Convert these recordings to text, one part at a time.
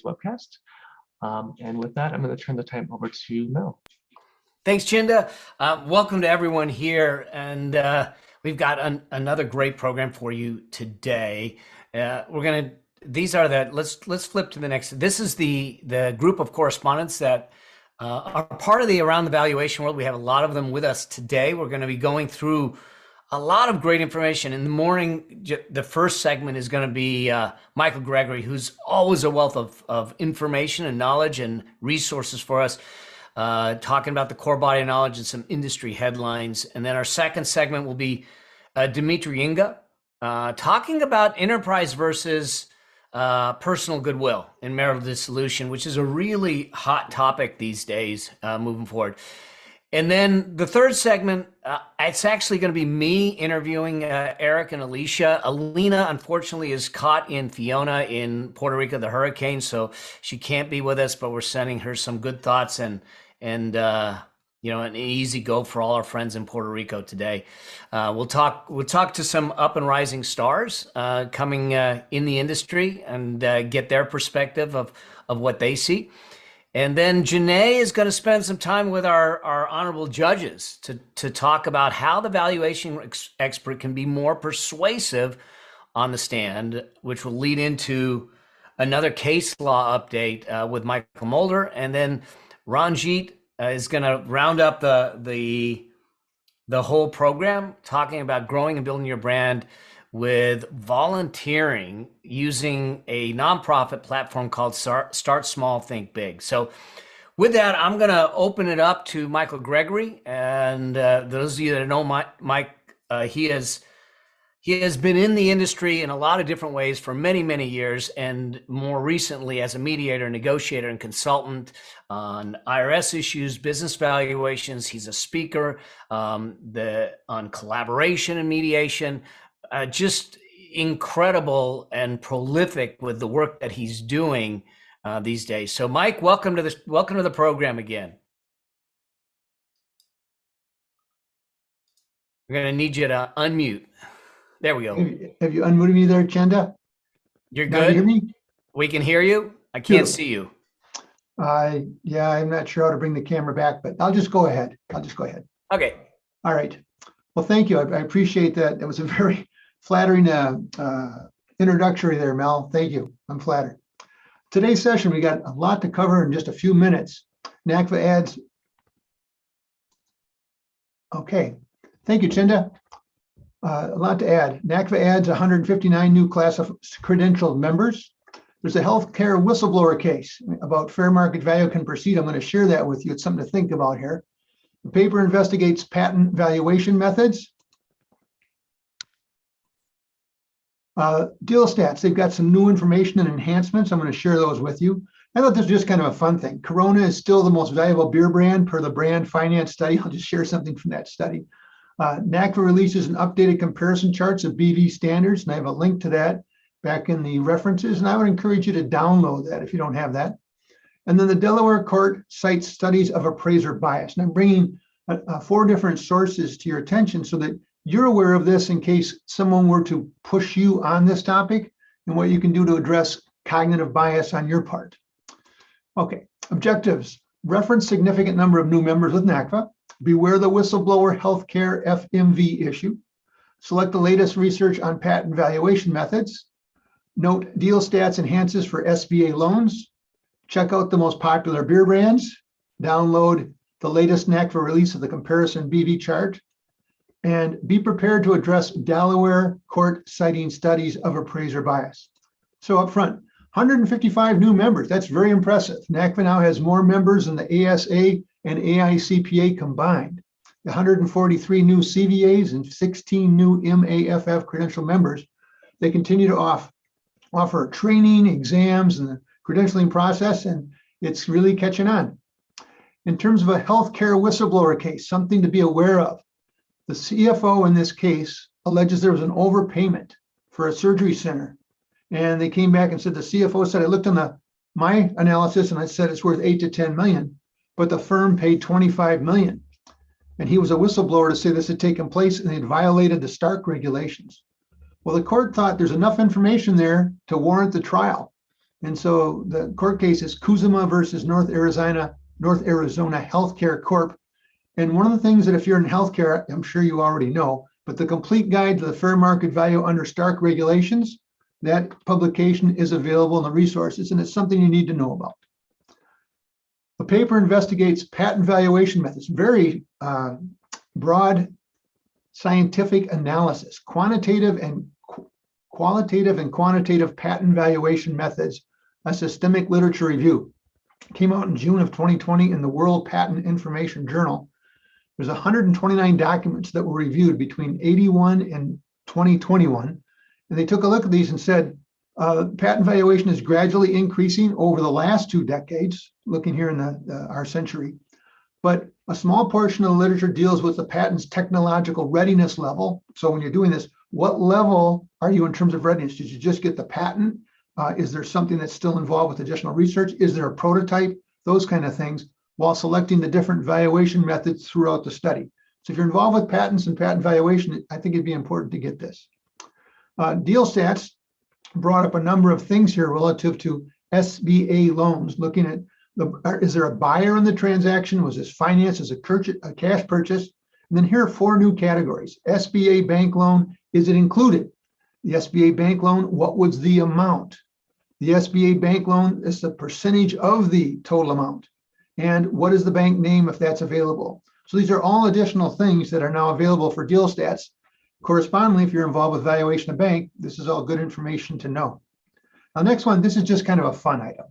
Webcast. And with that, I'm going to turn the time over to Mel. Thanks, Chinda. Welcome to everyone here. And we've got another great program for you today. Let's flip to the next. This is the group of correspondents that are part of the Around the Valuation World. We have a lot of them with us today. We're going to be going through a lot of great information. In the morning, the first segment is going to be Michael Gregory, who's always a wealth of information and knowledge and resources for us, talking about the core body of knowledge and some industry headlines. And then our second segment will be Dimitri Yimga, talking about enterprise versus personal goodwill in marital dissolution, which is a really hot topic these days moving forward. And then the third segment, it's actually going to be me interviewing Eric and Alisha. Alina, unfortunately, is caught in Fiona in Puerto Rico, the hurricane, so she can't be with us, but we're sending her some good thoughts and an easy go for all our friends in Puerto Rico today. We'll talk to some up and rising stars coming in the industry and get their perspective of what they see. And then Janae is going to spend some time with our honorable judges to talk about how the valuation expert can be more persuasive on the stand, which will lead into another case law update with Michael Mulder. And then Ranjit is going to round up the whole program, talking about growing and building your brand with volunteering using a nonprofit platform called Start Small, Think Big. So with that, I'm going to open it up to Michael Gregory. And those of you that know Mike, he has been in the industry in a lot of different ways for many, many years, and more recently as a mediator, negotiator, and consultant on IRS issues, business valuations. He's a speaker on collaboration and mediation. Just incredible and prolific with the work that he's doing these days. So, Mike, welcome to the program again. We're going to need you to unmute. There we go. Have you unmuted me there, Chenda? You're Now good. you hear me? We can hear you. I can't see you. Yeah, I'm not sure how to bring the camera back, but I'll just go ahead. Okay. All right. Well, thank you. I appreciate that. It was a very flattering introductory there, Mel. Thank you. I'm flattered. Today's session, we got a lot to cover in just a few minutes. NACVA adds. Okay. Thank you, Chinda. A lot to add. NACVA adds 159 new class of credentialed members. There's a healthcare whistleblower case about fair market value can proceed. I'm going to share that with you. It's something to think about here. The paper investigates patent valuation methods. Deal stats, they've got some new information and enhancements. I'm going to share those with you. I thought this was just kind of a fun thing. Corona is still the most valuable beer brand per the brand finance study. I'll just share something from that study. NACVA releases an updated comparison charts of BV standards, and I have a link to that back in the references, and I would encourage you to download that if you don't have that. And then the Delaware court cites studies of appraiser bias. And I'm bringing 4 different sources to your attention so that you're aware of this in case someone were to push you on this topic and what you can do to address cognitive bias on your part. Okay, objectives. Reference significant number of new members with NACVA. Beware the whistleblower healthcare FMV issue. Select the latest research on patent valuation methods. Note deal stats enhances for SBA loans. Check out the most popular beer brands. Download the latest NACVA release of the comparison BV chart. And be prepared to address Delaware court citing studies of appraiser bias. So up front, 155 new members. That's very impressive. NACVA now has more members than the ASA and AICPA combined. 143 new CVAs and 16 new MAFF credential members. They continue to offer training, exams, and the credentialing process, and it's really catching on. In terms of a healthcare whistleblower case, something to be aware of. The CFO in this case alleges there was an overpayment for a surgery center. And they came back and said, the CFO said, I looked on my analysis and I said it's worth 8 to 10 million, but the firm paid 25 million. And he was a whistleblower to say this had taken place and they'd violated the Stark regulations. Well, the court thought there's enough information there to warrant the trial. And so the court case is Kuzma versus North Arizona Healthcare Corp. And one of the things that if you're in healthcare, I'm sure you already know, but the complete guide to the fair market value under Stark regulations, that publication is available in the resources, and it's something you need to know about. The paper investigates patent valuation methods, very broad scientific analysis, qualitative and quantitative patent valuation methods, a systemic literature review. Came out in June of 2020 in the World Patent Information Journal. There's 129 documents that were reviewed between 81 and 2021. And they took a look at these and said, patent valuation is gradually increasing over the last 2 decades, looking here in our century. But a small portion of the literature deals with the patent's technological readiness level. So when you're doing this, what level are you in terms of readiness? Did you just get the patent? Is there something that's still involved with additional research? Is there a prototype? Those kind of things, while selecting the different valuation methods throughout the study. So if you're involved with patents and patent valuation, I think it'd be important to get this. Deal Stats brought up a number of things here relative to SBA loans, looking at is there a buyer in the transaction? Was this financed as a cash purchase? And then here are 4 new categories. SBA bank loan, is it included? The SBA bank loan, what was the amount? The SBA bank loan is the percentage of the total amount. And what is the bank name if that's available? So these are all additional things that are now available for Deal Stats. Correspondingly, if you're involved with valuation of bank, this is all good information to know. Now, next one, this is just kind of a fun item.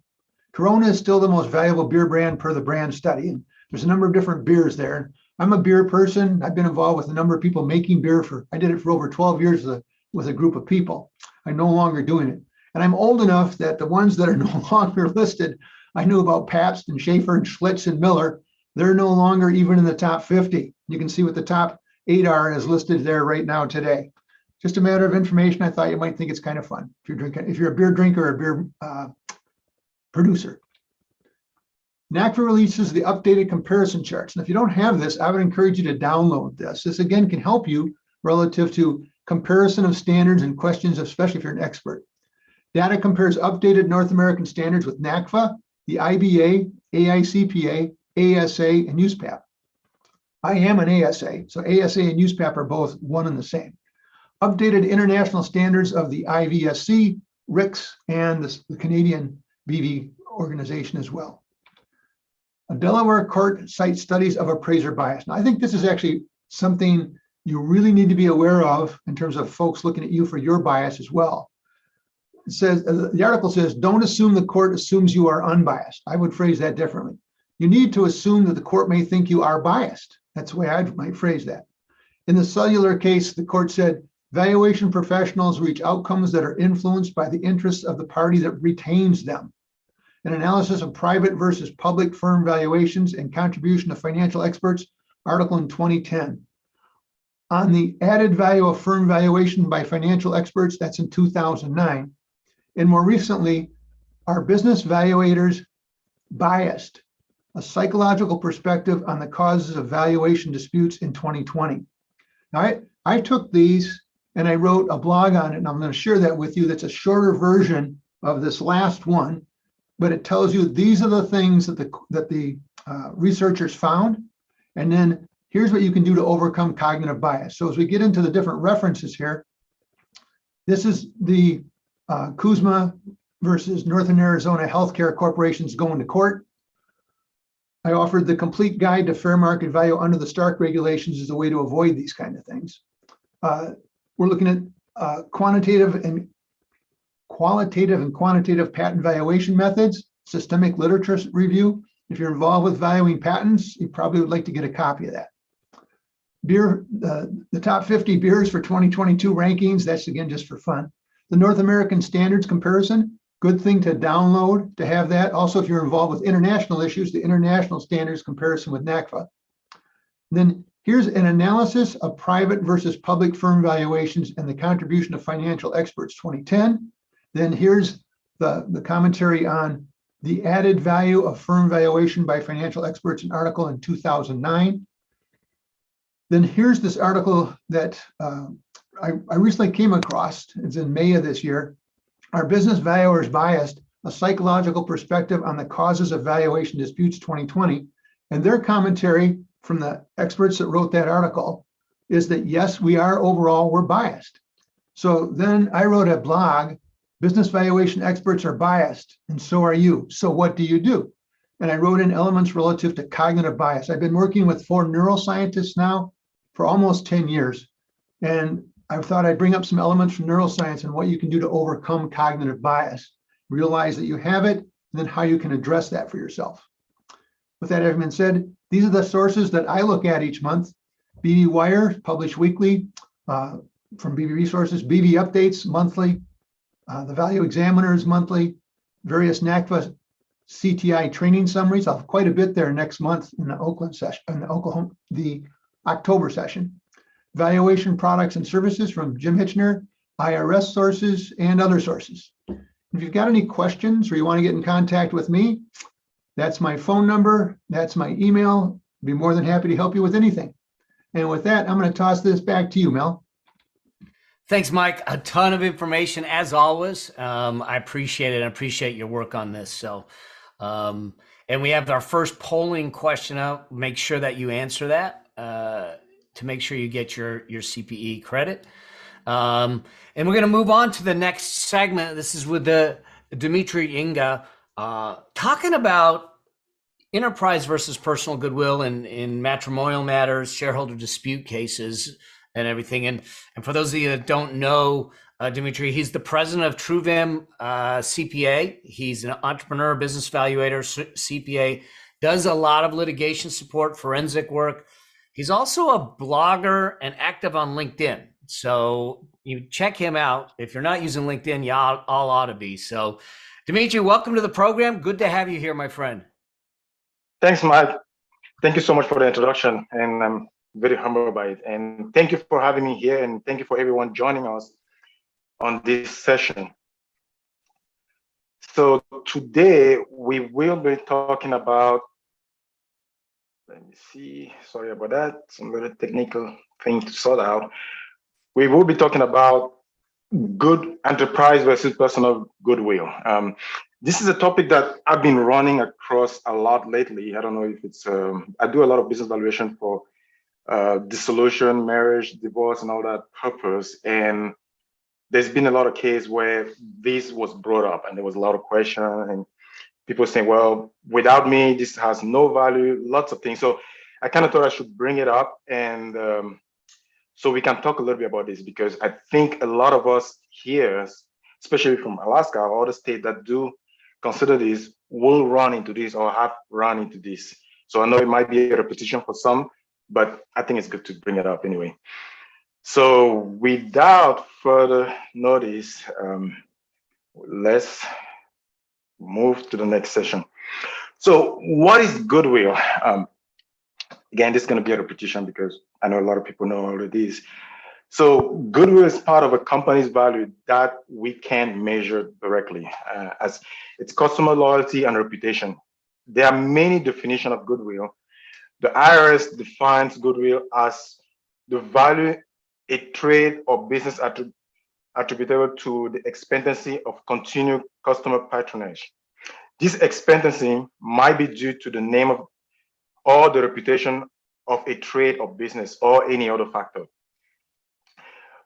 Corona is still the most valuable beer brand per the brand study. And there's a number of different beers there. I'm a beer person. I've been involved with a number of people making beer I did it for over 12 years with a group of people. I'm no longer doing it. And I'm old enough that the ones that are no longer listed, I knew about Pabst and Schaefer and Schlitz and Miller. They're no longer even in the top 50. You can see what the top 8 are is listed there right now today. Just a matter of information. I thought you might think it's kind of fun if you're a beer drinker or a beer producer. NACFA releases the updated comparison charts. And if you don't have this, I would encourage you to download this. This again can help you relative to comparison of standards and questions, especially if you're an expert. Data compares updated North American standards with NACFA, the IBA, AICPA, ASA, and USPAP. I am an ASA, so ASA and USPAP are both one and the same. Updated international standards of the IVSC, RICS, and the Canadian BV organization as well. A Delaware court cites studies of appraiser bias. Now, I think this is actually something you really need to be aware of in terms of folks looking at you for your bias as well. It says, the article says, don't assume the court assumes you are unbiased. I would phrase that differently. You need to assume that the court may think you are biased. That's the way I might phrase that. In the cellular case, the court said, valuation professionals reach outcomes that are influenced by the interests of the party that retains them. An analysis of private versus public firm valuations and contribution of financial experts, article in 2010. On the added value of firm valuation by financial experts, that's in 2009. And more recently, are business valuators biased? A psychological perspective on the causes of valuation disputes in 2020. Now, I took these and I wrote a blog on it, and I'm going to share that with you. That's a shorter version of this last one, but it tells you these are the things that the researchers found. And then here's what you can do to overcome cognitive bias. So as we get into the different references here, this is the Kuzma versus Northern Arizona Healthcare Corporation's going to court. I offered the complete guide to fair market value under the Stark regulations as a way to avoid these kind of things. We're looking at qualitative and quantitative patent valuation methods, systemic literature review. If you're involved with valuing patents, you probably would like to get a copy of that. Beer, the top 50 beers for 2022 rankings, that's again just for fun. The North American standards comparison, good thing to download to have that. Also, if you're involved with international issues, the international standards comparison with NACFA. Then here's an analysis of private versus public firm valuations and the contribution of financial experts 2010. Then here's the commentary on the added value of firm valuation by financial experts, an article in 2009. Then here's this article that I recently came across. It's in May of this year. Are business valuers biased? A Psychological Perspective on the Causes of Valuation Disputes 2020. And their commentary from the experts that wrote that article is that, yes, we are overall, we're biased. So then I wrote a blog, business valuation experts are biased, and so are you. So what do you do? And I wrote in elements relative to cognitive bias. I've been working with 4 neuroscientists now for almost 10 years. And I thought I'd bring up some elements from neuroscience and what you can do to overcome cognitive bias. Realize that you have it, and then how you can address that for yourself. With that having been said, these are the sources that I look at each month. BB Wire, published weekly, from BB Resources, BB Updates, monthly, the Value Examiners, monthly, various NACFA CTI training summaries. I'll have quite a bit there next month in the Oakland session, in the October session. Valuation products and services from Jim Hitchner, IRS sources, and other sources. If you've got any questions or you want to get in contact with me, that's my phone number, that's my email. I'd be more than happy to help you with anything. And with that, I'm going to toss this back to you, Mel. Thanks, Mike. A ton of information as always. I appreciate it. I appreciate your work on this. So, and we have our first polling question out. Make sure that you answer that to make sure you get your CPE credit. And we're going to move on to the next segment. This is with the Dimitri Yimga talking about enterprise versus personal goodwill in matrimonial matters, shareholder dispute cases, and everything. And for those of you that don't know Dimitri, he's the president of TrueVim CPA. He's an entrepreneur, business valuator, CPA, does a lot of litigation support, forensic work. He's also a blogger and active on LinkedIn. So you check him out. If you're not using LinkedIn, you all ought to be. So Dimitri, welcome to the program. Good to have you here, my friend. Thanks, Mike. Thank you so much for the introduction. And I'm very humbled by it. And thank you for having me here. And thank you for everyone joining us on this session. So today we will be talking about, let me see, sorry about that, some little technical thing to sort out. We will be talking about good enterprise versus personal goodwill. This is a topic that I've been running across a lot lately. I don't know if it's, I do a lot of business valuation for dissolution, marriage, divorce, and all that purpose. And there's been a lot of cases where this was brought up and there was a lot of question and people saying, well, without me, this has no value, lots of things. So I kind of thought I should bring it up and so we can talk a little bit about this, because I think a lot of us here, especially from Alaska or other states that do consider this, will run into this or have run into this. So I know it might be a repetition for some, but I think it's good to bring it up anyway. So without further notice, let's move to the next session. So what is goodwill? Again, this is going to be a repetition because I know a lot of people know all of this. So goodwill is part of a company's value that we can't measure directly, as it's customer loyalty and reputation. There are many definitions of goodwill. The IRS defines goodwill as the value a trade or business attributable to the expectancy of continued customer patronage. This expectancy might be due to the name of or the reputation of a trade or business or any other factor.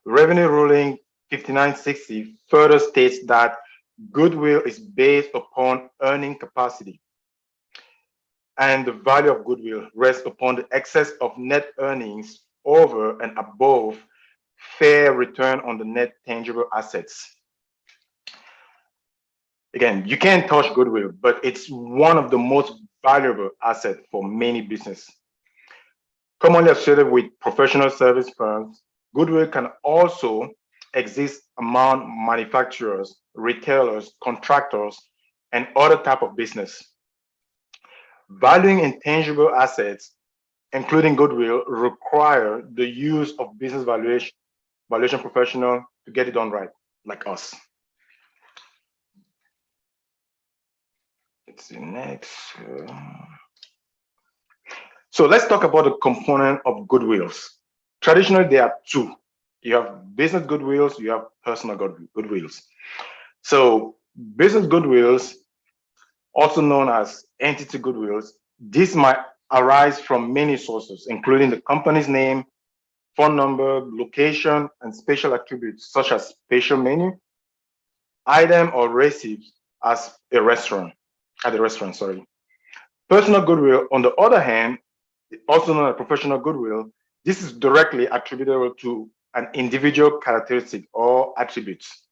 Revenue ruling 5960 further states that goodwill is based upon earning capacity, and the value of goodwill rests upon the excess of net earnings over and above fair return on the net tangible assets. Again, you can't touch goodwill, but it's one of the most valuable assets for many businesses. Commonly associated with professional service firms, goodwill can also exist among manufacturers, retailers, contractors, and other type of business. Valuing intangible assets, including goodwill, require the use of business valuation professional to get it done right, like us. Let's see next. So let's talk about the component of goodwills. Traditionally, there are two. You have business goodwills, you have personal goodwills. So business goodwills, also known as entity goodwills, this might arise from many sources, including the company's name, phone number, location, and special attributes such as special menu, item or receipts as a restaurant, at the restaurant, sorry. Personal goodwill, on the other hand, also known as professional goodwill, this is directly attributable to an individual characteristic or attributes.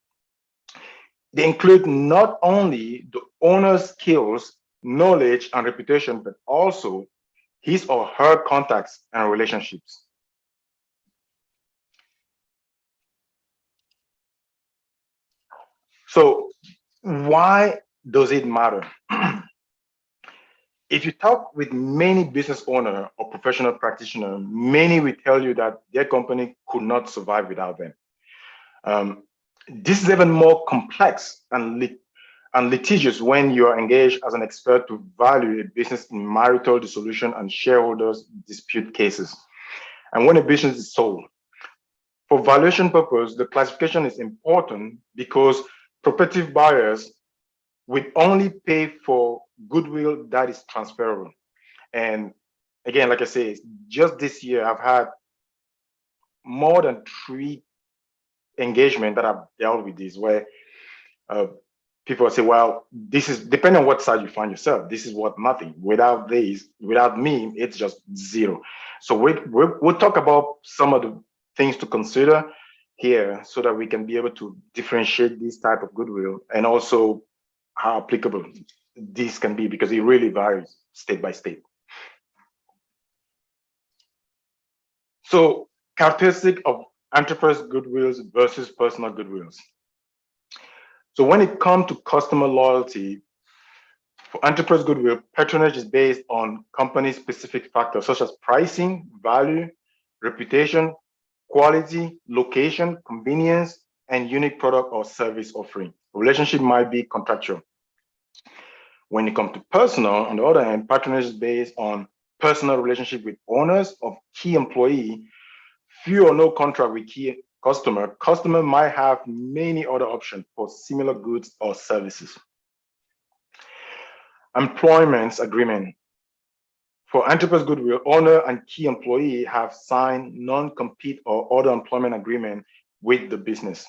They include not only the owner's skills, knowledge, and reputation, but also his or her contacts and relationships. So why does it matter? If you talk with many business owners or professional practitioners, many will tell you that their company could not survive without them. This is even more complex and litigious when you are engaged as an expert to value a business in marital dissolution and shareholders dispute cases, and when a business is sold. For valuation purpose, the classification is important because prospective buyers will only pay for goodwill that is transferable. And again, like I say, just this year, I've had more than 3 engagements that I've dealt with this, where people say, well, this is, depending on what side you find yourself, this is what nothing. Without this, without me, it's just 0. So we'll talk about some of the things to consider here so that we can be able to differentiate this type of goodwill, and also how applicable this can be, because it really varies state by state. So characteristic of enterprise goodwills versus personal goodwills. So when it comes to customer loyalty, for enterprise goodwill, patronage is based on company-specific factors such as pricing, value, reputation, quality, location, convenience, and unique product or service offering. Relationship might be contractual. When it comes to personal, on the other hand, patronage is based on personal relationship with owners of key employee, few or no contract with key customer. Customer might have many other options for similar goods or services. Employment agreement. For enterprise goodwill, owner and key employee have signed non-compete or other employment agreement with the business.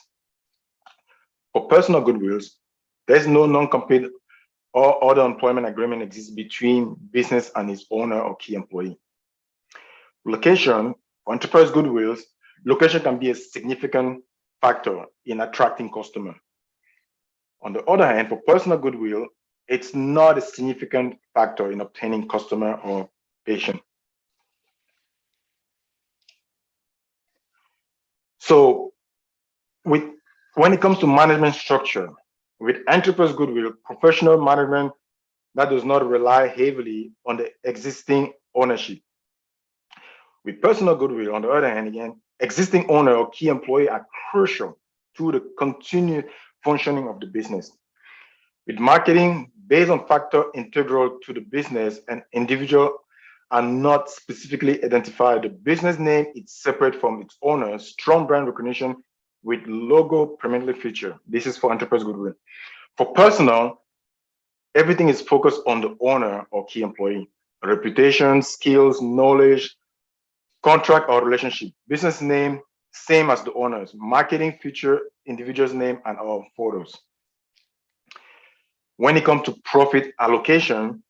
For personal goodwills, there's no non-compete or other employment agreement exists between business and its owner or key employee. Location, for enterprise goodwills, location can be a significant factor in attracting customer. On the other hand, for personal goodwill, it's not a significant factor in obtaining customer or patient. So when it comes to management structure, with enterprise goodwill, professional management that does not rely heavily on the existing ownership. With personal goodwill, on the other hand, again, existing owner or key employee are crucial to the continued functioning of the business. With marketing, based on factor integral to the business and individual are not specifically identified, the business name is separate from its owner, strong brand recognition with logo permanently featured. This is for enterprise goodwill. For personal, everything is focused on the owner or key employee. Reputation, skills, knowledge, contract or relationship. Business name, same as the owners. Marketing feature individual's name and all photos. When it comes to profit allocation,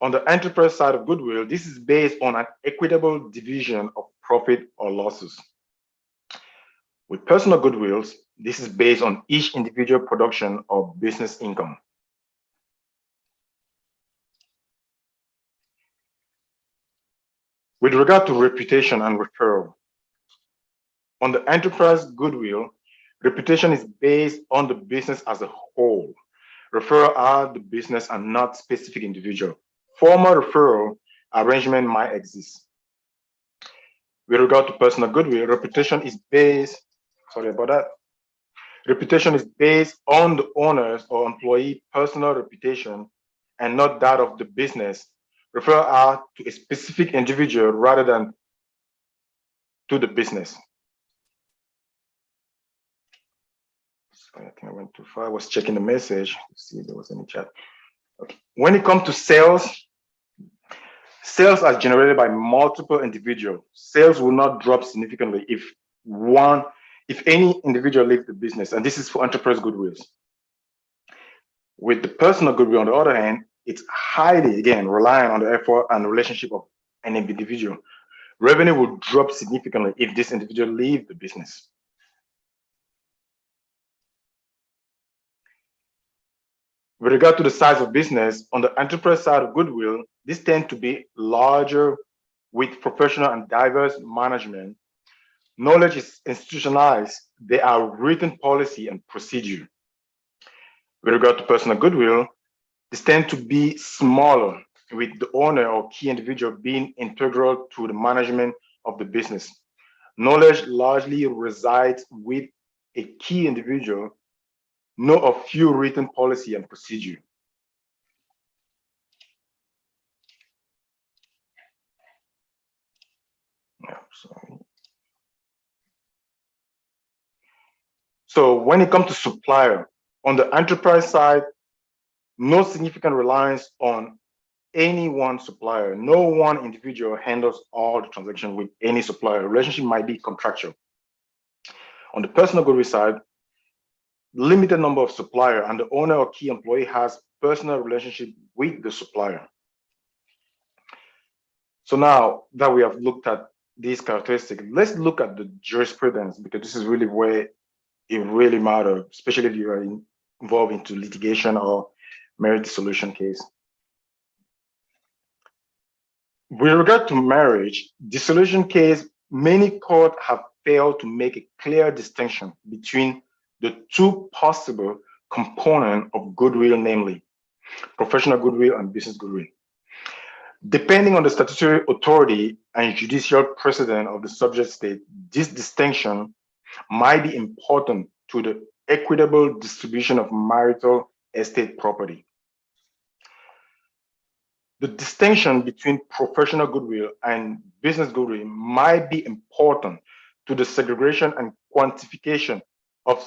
on the enterprise side of goodwill, this is based on an equitable division of profit or losses. With personal goodwills, this is based on each individual production of business income. With regard to reputation and referral, on the enterprise goodwill, reputation is based on the business as a whole. Referral are the business and not specific individual. Formal referral arrangement might exist. With regard to personal goodwill, reputation is based, reputation is based on the owner's or employee personal reputation and not that of the business. Referral are to a specific individual rather than to the business. Sorry, I think I went too far. I was checking the message to see if there was any chat. Okay. When it comes to sales, sales are generated by multiple individuals. Sales will not drop significantly if any individual leaves the business, and this is for enterprise goodwills. With the personal goodwill, on the other hand, it's highly, again, reliant on the effort and relationship of an individual. Revenue will drop significantly if this individual leaves the business. With regard to the size of business, on the enterprise side of goodwill, this tends to be larger with professional and diverse management. Knowledge is institutionalized. There are written policy and procedure. With regard to personal goodwill, this tends to be smaller, with the owner or key individual being integral to the management of the business. Knowledge largely resides with a key individual, know a few written policy and procedure. So when it comes to supplier, on the enterprise side, no significant reliance on any one supplier. No one individual handles all the transactions with any supplier. Relationship might be contractual. On the personal goodwill side, limited number of supplier, and the owner or key employee has personal relationship with the supplier. So now that we have looked at these characteristics, let's look at the jurisprudence, because this is really where it really matters, especially if you are involved into litigation or marriage dissolution case. With regard to marriage dissolution case, many courts have failed to make a clear distinction between the two possible components of goodwill, namely professional goodwill and business goodwill. Depending on the statutory authority and judicial precedent of the subject state, this distinction might be important to the equitable distribution of marital estate property. The distinction between professional goodwill and business goodwill might be important to the segregation and quantification of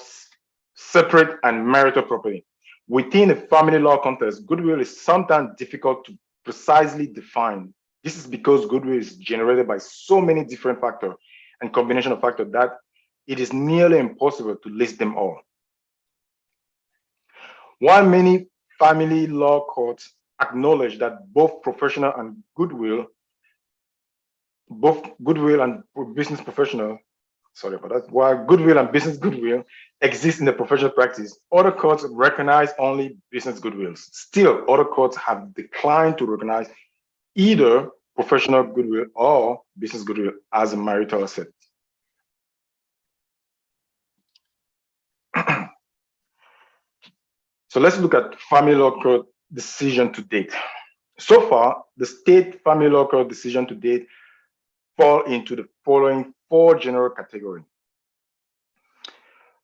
separate and marital property. Within a family law context, goodwill is sometimes difficult to precisely define. This is because goodwill is generated by so many different factors and combination of factors that it is nearly impossible to list them all. While many family law courts acknowledge that both professional and goodwill, both goodwill and business professional, sorry about that, while goodwill and business goodwill exist in the professional practice, other courts recognize only business goodwills. Still, other courts have declined to recognize either professional goodwill or business goodwill as a marital asset. So let's look at family law court decision to date. So far, the state family law court decision to date fall into the following four general categories.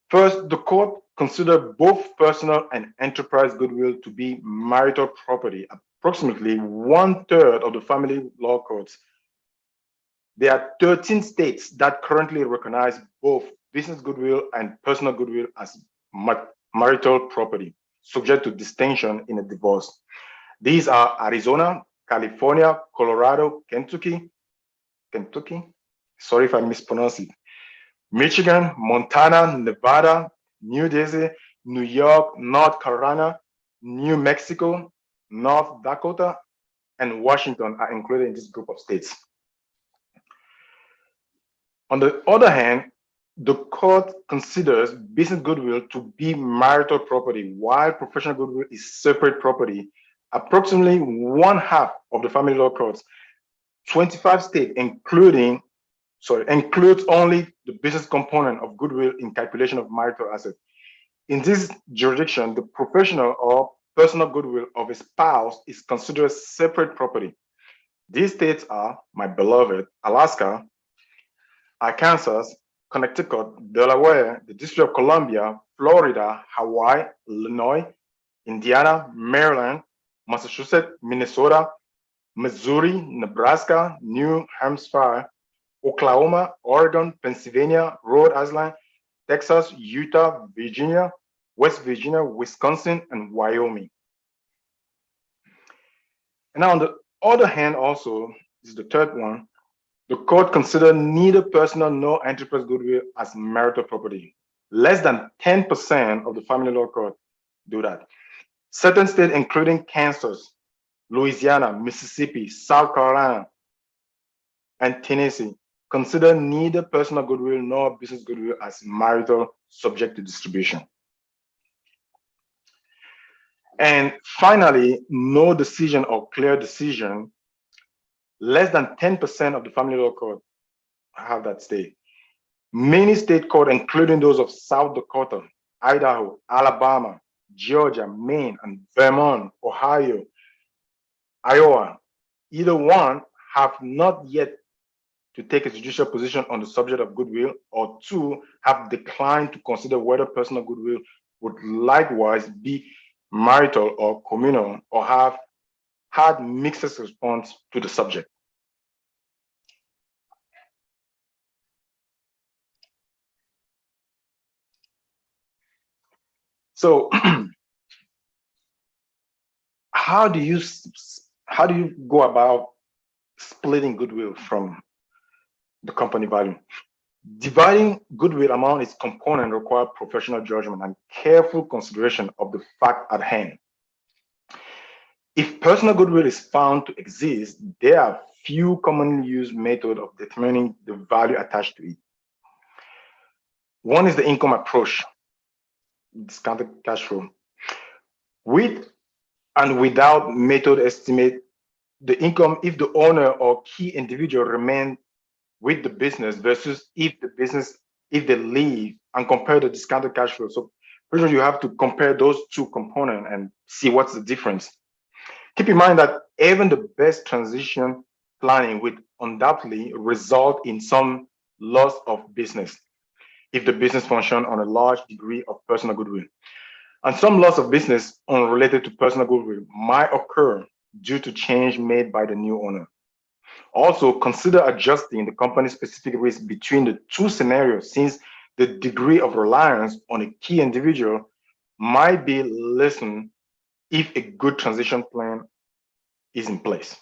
First, the court considered both personal and enterprise goodwill to be marital property. Approximately 1/3 of the family law courts. There are 13 states that currently recognize both business goodwill and personal goodwill as marital property, subject to distinction in a divorce. These are Arizona, California, Colorado, Kentucky, sorry if I mispronounce it, Michigan, Montana, Nevada, New Jersey, New York, North Carolina, New Mexico, North Dakota, and Washington are included in this group of states. On the other hand, the court considers business goodwill to be marital property, while professional goodwill is separate property. Approximately 1/2 of the family law courts, 25 states, includes only the business component of goodwill in calculation of marital asset. In this jurisdiction, the professional or personal goodwill of a spouse is considered separate property. These states are, my beloved, Alaska, Arkansas, Connecticut, Delaware, the District of Columbia, Florida, Hawaii, Illinois, Indiana, Maryland, Massachusetts, Minnesota, Missouri, Nebraska, New Hampshire, Oklahoma, Oregon, Pennsylvania, Rhode Island, Texas, Utah, Virginia, West Virginia, Wisconsin, and Wyoming. And now on the other hand, also, this is the third one, the court considered neither personal nor enterprise goodwill as marital property. Less than 10% of the family law court do that. Certain states, including Kansas, Louisiana, Mississippi, South Carolina, and Tennessee, consider neither personal goodwill nor business goodwill as marital subject to distribution. And finally, no decision or clear decision, less than 10% of the family law court have that state. Many state courts, including those of South Dakota, Idaho, Alabama, Georgia, Maine, and Vermont, Ohio, Iowa, either one have not yet to take a judicial position on the subject of goodwill, or two have declined to consider whether personal goodwill would likewise be marital or communal, or have had mixed response to the subject. So how do you go about splitting goodwill from the company value? Dividing goodwill among its components requires professional judgment and careful consideration of the fact at hand. If personal goodwill is found to exist, there are few commonly used methods of determining the value attached to it. One is the income approach, discounted cash flow. With and without method estimate the income if the owner or key individual remain with the business versus if they leave, and compare the discounted cash flow. So pretty much you have to compare those two components and see what's the difference. Keep in mind that even the best transition planning would undoubtedly result in some loss of business if the business function on a large degree of personal goodwill. And some loss of business unrelated to personal goodwill might occur due to change made by the new owner. Also, consider adjusting the company's specific risk between the two scenarios, since the degree of reliance on a key individual might be lessened if a good transition plan is in place.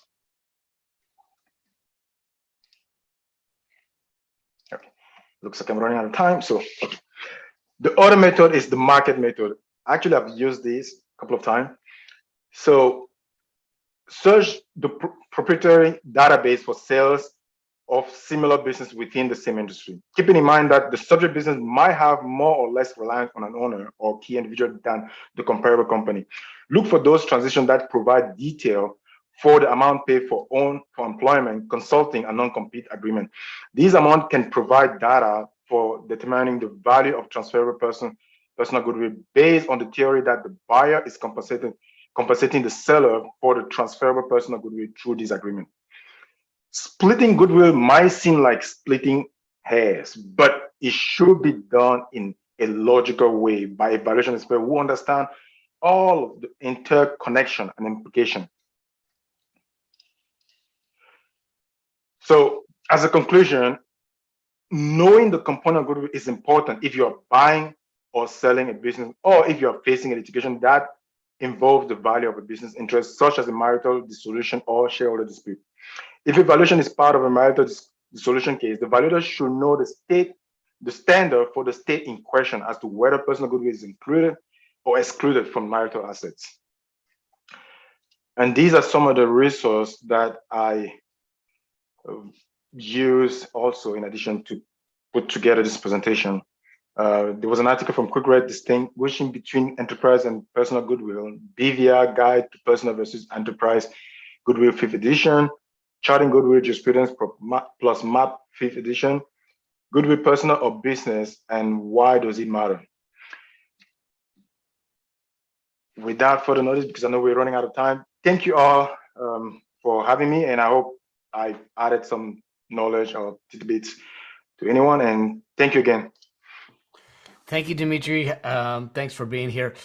Okay, looks like I'm running out of time. So okay. The other method is the market method. Actually, I've used this a couple of times. So search the proprietary database for sales of similar business within the same industry. Keeping in mind that the subject business might have more or less reliance on an owner or key individual than the comparable company. Look for those transitions that provide detail for the amount paid for employment, consulting, and non-compete agreement. These amounts can provide data for determining the value of transferable personal goodwill based on the theory that the buyer is compensating the seller for the transferable personal goodwill through this agreement. Splitting goodwill might seem like splitting hairs, but it should be done in a logical way by a valuation expert who understand all of the interconnection and implication. So as a conclusion, knowing the component of goodwill is important if you are buying or selling a business, or if you are facing a litigation that involves the value of a business interest, such as a marital dissolution or shareholder dispute. If evaluation is part of a marital dissolution case, the valuator should know the standard for the state in question as to whether personal goodwill is included or excluded from marital assets. And these are some of the resources that I use also in addition to put together this presentation. There was an article from Quick distinguishing between enterprise and personal goodwill, BVR Guide to Personal versus Enterprise Goodwill 5th edition, Charting Goodwill Jurisprudence plus MAP 5th edition, Goodwill Personal or Business, and Why Does It Matter? Without further notice, because I know we're running out of time, thank you all for having me, and I hope I added some knowledge or tidbits to anyone, and thank you again. Thank you, Dimitri. Thanks for being here.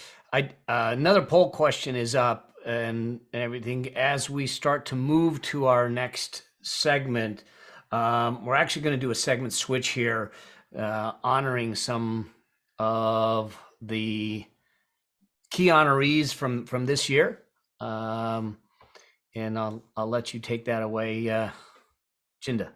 Another poll question is up and everything. As we start to move to our next segment, we're actually going to do a segment switch here, honoring some of the key honorees from this year. And I'll let you take that away, Chinda.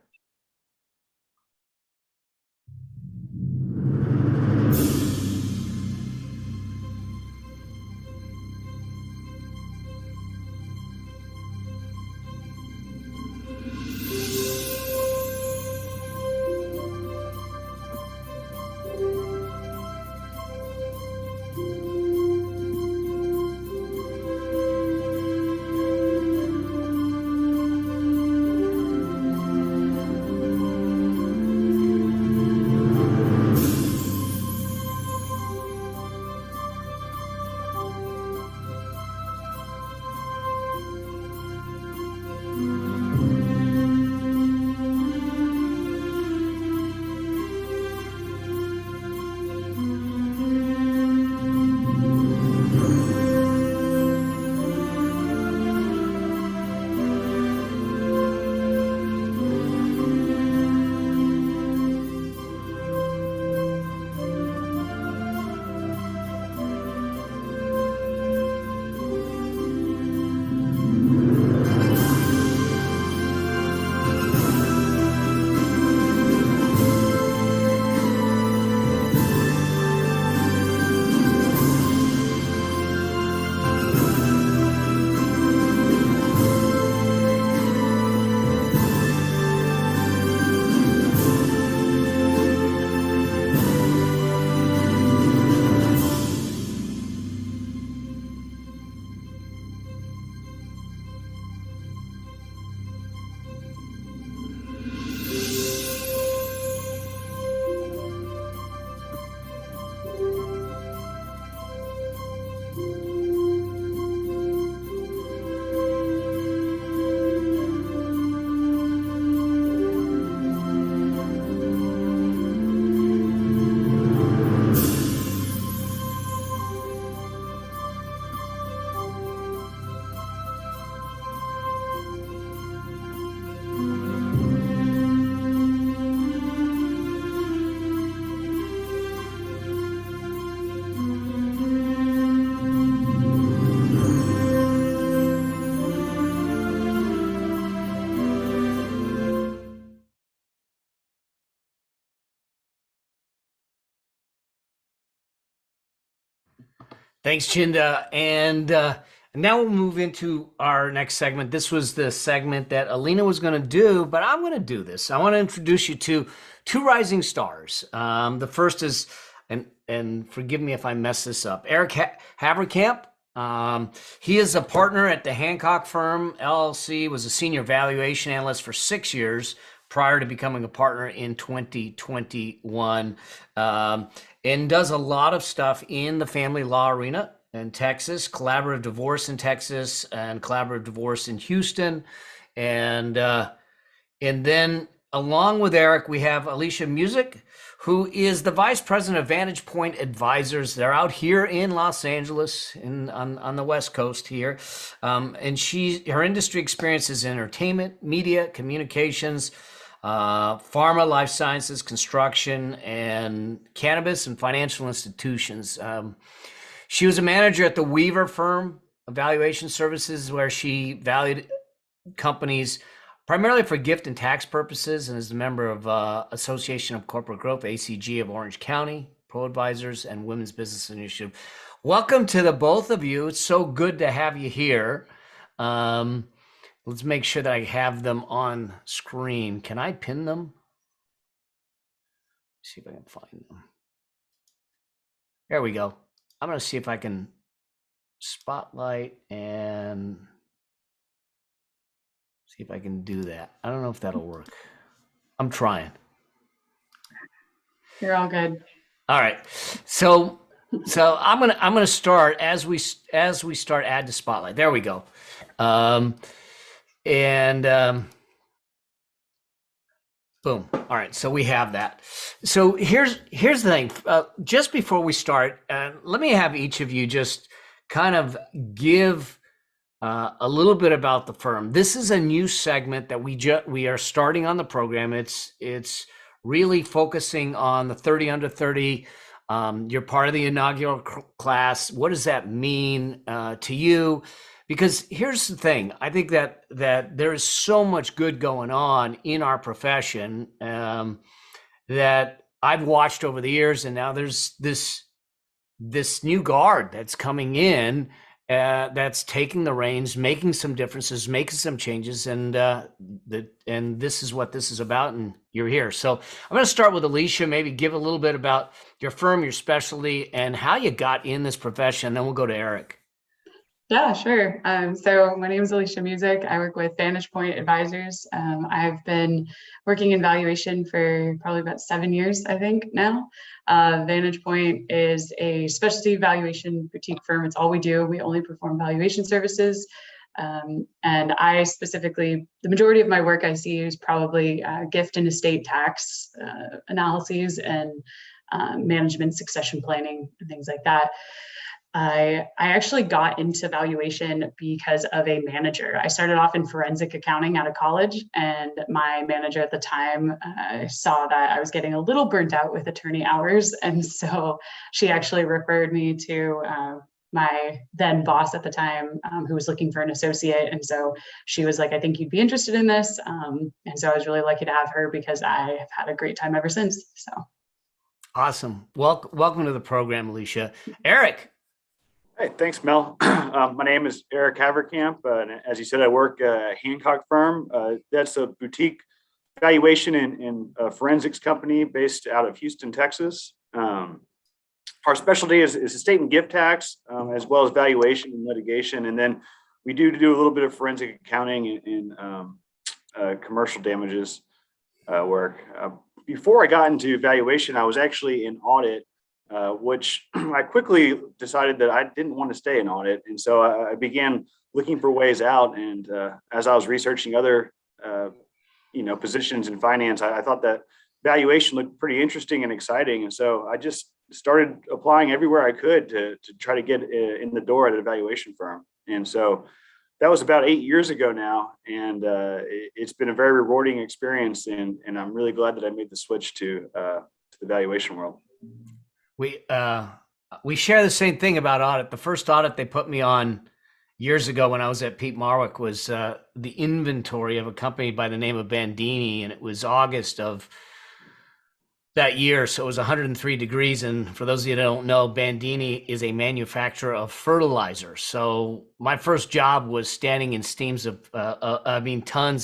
Thanks, Chinda. And now we'll move into our next segment. This was the segment that Alina was going to do, but I'm going to do this. I want to introduce you to two rising stars. The first is, and forgive me if I mess this up, Eric Haverkamp. He is a partner at the Hancock firm, LLC, was a senior valuation analyst for 6 years prior to becoming a partner in 2021, and does a lot of stuff in the family law arena in Texas, collaborative divorce in Texas, and collaborative divorce in Houston. And then along with Eric, we have Alisha Muzik, who is the vice president of Vantage Point Advisors. They're out here in Los Angeles, on the West Coast here. And her industry experience is entertainment, media, communications, pharma, life sciences, construction, and cannabis and financial institutions. She was a manager at the Weaver firm, Valuation Services, where she valued companies primarily for gift and tax purposes, and is a member of Association of Corporate Growth, ACG, of Orange County, Pro Advisors, and Women's Business Initiative. Welcome to the both of you. It's so good to have you here. Let's make sure that I have them on screen. Can I pin them? See if I can find them. There we go. I'm going to see if I can spotlight and see if I can do that. I don't know if that'll work. I'm trying. You're all good. All right. So I'm gonna start as we start add to spotlight. There we go. Boom. All right. So we have that. So here's the thing. Just before we start, let me have each of you just kind of give a little bit about the firm. This is a new segment that we are starting on the program. It's really focusing on the 30 under 30 You're part of the inaugural class. What does that mean to you? Because here's the thing, I think that there is so much good going on in our profession that I've watched over the years, and now there's this new guard that's coming in that's taking the reins, making some differences, making some changes, and this is what this is about, and you're here. So I'm going to start with Alisha, maybe give a little bit about your firm, your specialty, and how you got in this profession, then we'll go to Eric. Yeah, sure. So my name is Alisha Muzik. I work with Vantage Point Advisors. I've been working in valuation for probably about 7 years, I think now. Vantage Point is a specialty valuation boutique firm. It's all we do. We only perform valuation services. And I specifically, the majority of my work I see is probably gift and estate tax analyses and management succession planning and things like that. I actually got into valuation because of a manager. I started off in forensic accounting out of college, and my manager at the time saw that I was getting a little burnt out with attorney hours. And so she actually referred me to my then boss at the time, who was looking for an associate. And so she was like, I think you'd be interested in this. And so I was really lucky to have her because I have had a great time ever since. So. Awesome. Welcome to the program, Alisha. Eric. Hey, thanks, Mel. My name is Eric Haverkamp. And as you said, I work at a Hancock firm. That's a boutique valuation and forensics company based out of Houston, Texas. Our specialty is estate and gift tax, as well as valuation and litigation. And then we do a little bit of forensic accounting and commercial damages work. Before I got into valuation, I was actually in audit, which I quickly decided that I didn't want to stay in audit. And so I began looking for ways out. And as I was researching other, positions in finance, I thought that valuation looked pretty interesting and exciting. And so I just started applying everywhere I could to try to get in the door at a valuation firm. And so that was about 8 years ago now. And it's been a very rewarding experience. And I'm really glad that I made the switch to the valuation world. We share the same thing about audit. The first audit they put me on years ago when I was at Pete Marwick was the inventory of a company by the name of Bandini, and it was August of that year, so it was 103 degrees. And for those of you that don't know, Bandini is a manufacturer of fertilizer. So my first job was standing in tons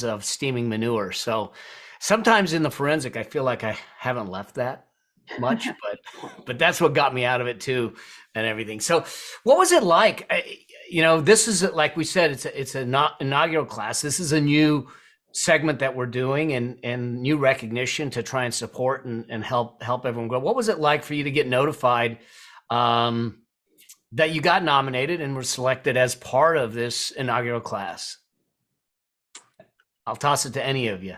of steaming manure. So sometimes in the forensic, I feel like I haven't left that much, but that's what got me out of it too, and everything. So what was it like? This is, like we said, it's an inaugural class. This is a new segment that we're doing and new recognition to try and support and help everyone grow. What was it like for you to get notified that you got nominated and were selected as part of this inaugural class? I'll toss it to any of you.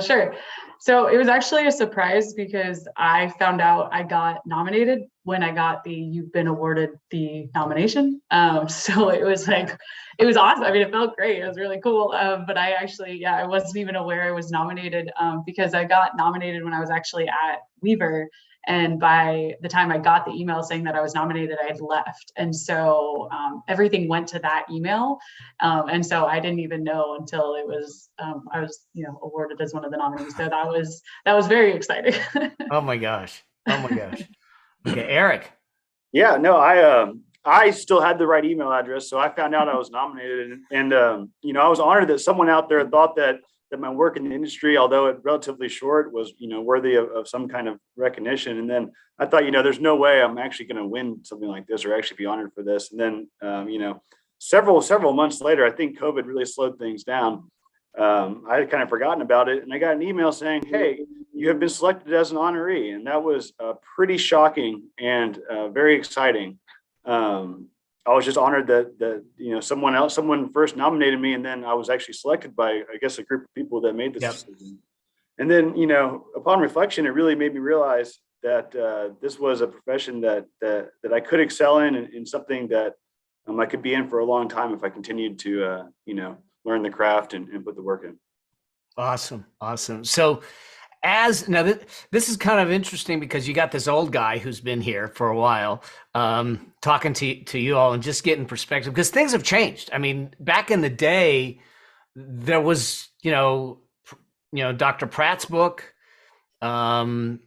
Sure. So it was actually a surprise because I found out I got nominated when I got you've been awarded the nomination. So it was awesome. I mean, it felt great. It was really cool. But I wasn't even aware I was nominated because I got nominated when I was actually at Weaver. And by the time I got the email saying that I was nominated, I had left. And so everything went to that email. And so I didn't even know until it was, I was, awarded as one of the nominees. So that was very exciting. Oh my gosh. Okay, Eric. Yeah, no, I still had the right email address. So I found out I was nominated and I was honored that someone out there thought that my work in the industry, although it relatively short, was, worthy of some kind of recognition. And then I thought, there's no way I'm actually going to win something like this or actually be honored for this. And then, several months later, I think COVID really slowed things down. I had kind of forgotten about it. And I got an email saying, hey, you have been selected as an honoree. And that was pretty shocking and very exciting. I was just honored that someone first nominated me, and then I was actually selected by, I guess, a group of people that made this decision. And then, upon reflection, it really made me realize that this was a profession that I could excel in something that I could be in for a long time if I continued to, learn the craft and put the work in. Awesome. So as now, this is kind of interesting because you got this old guy who's been here for a while, talking to you all and just getting perspective because things have changed. I mean, back in the day, there was, Dr. Pratt's book, and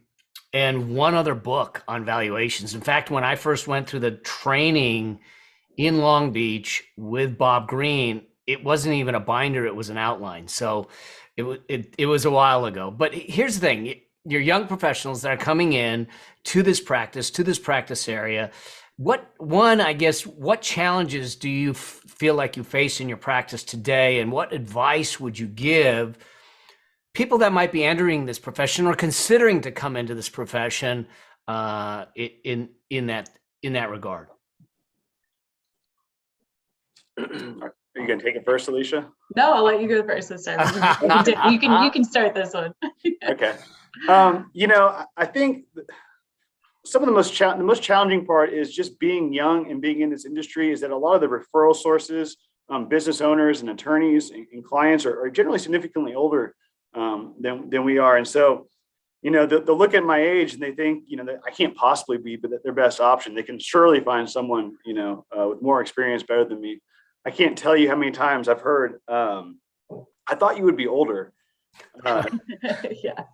one other book on valuations. In fact, when I first went through the training in Long Beach with Bob Green, it wasn't even a binder, it was an outline. So it was a while ago. But here's the thing, you're young professionals that are coming in to this practice area. What challenges do you feel like you face in your practice today? And what advice would you give people that might be entering this profession or considering to come into this profession in that regard? Are you going to take it first, Alisha? No, I'll let you go first this time. You can start this one. Okay. I think some of the most challenging part is just being young and being in this industry is that a lot of the referral sources, business owners and attorneys and clients are generally significantly older than we are. And so, they'll look at my age and they think, that I can't possibly be their best option. They can surely find someone, with more experience better than me. I can't tell you how many times I've heard, I thought you would be older. Yeah.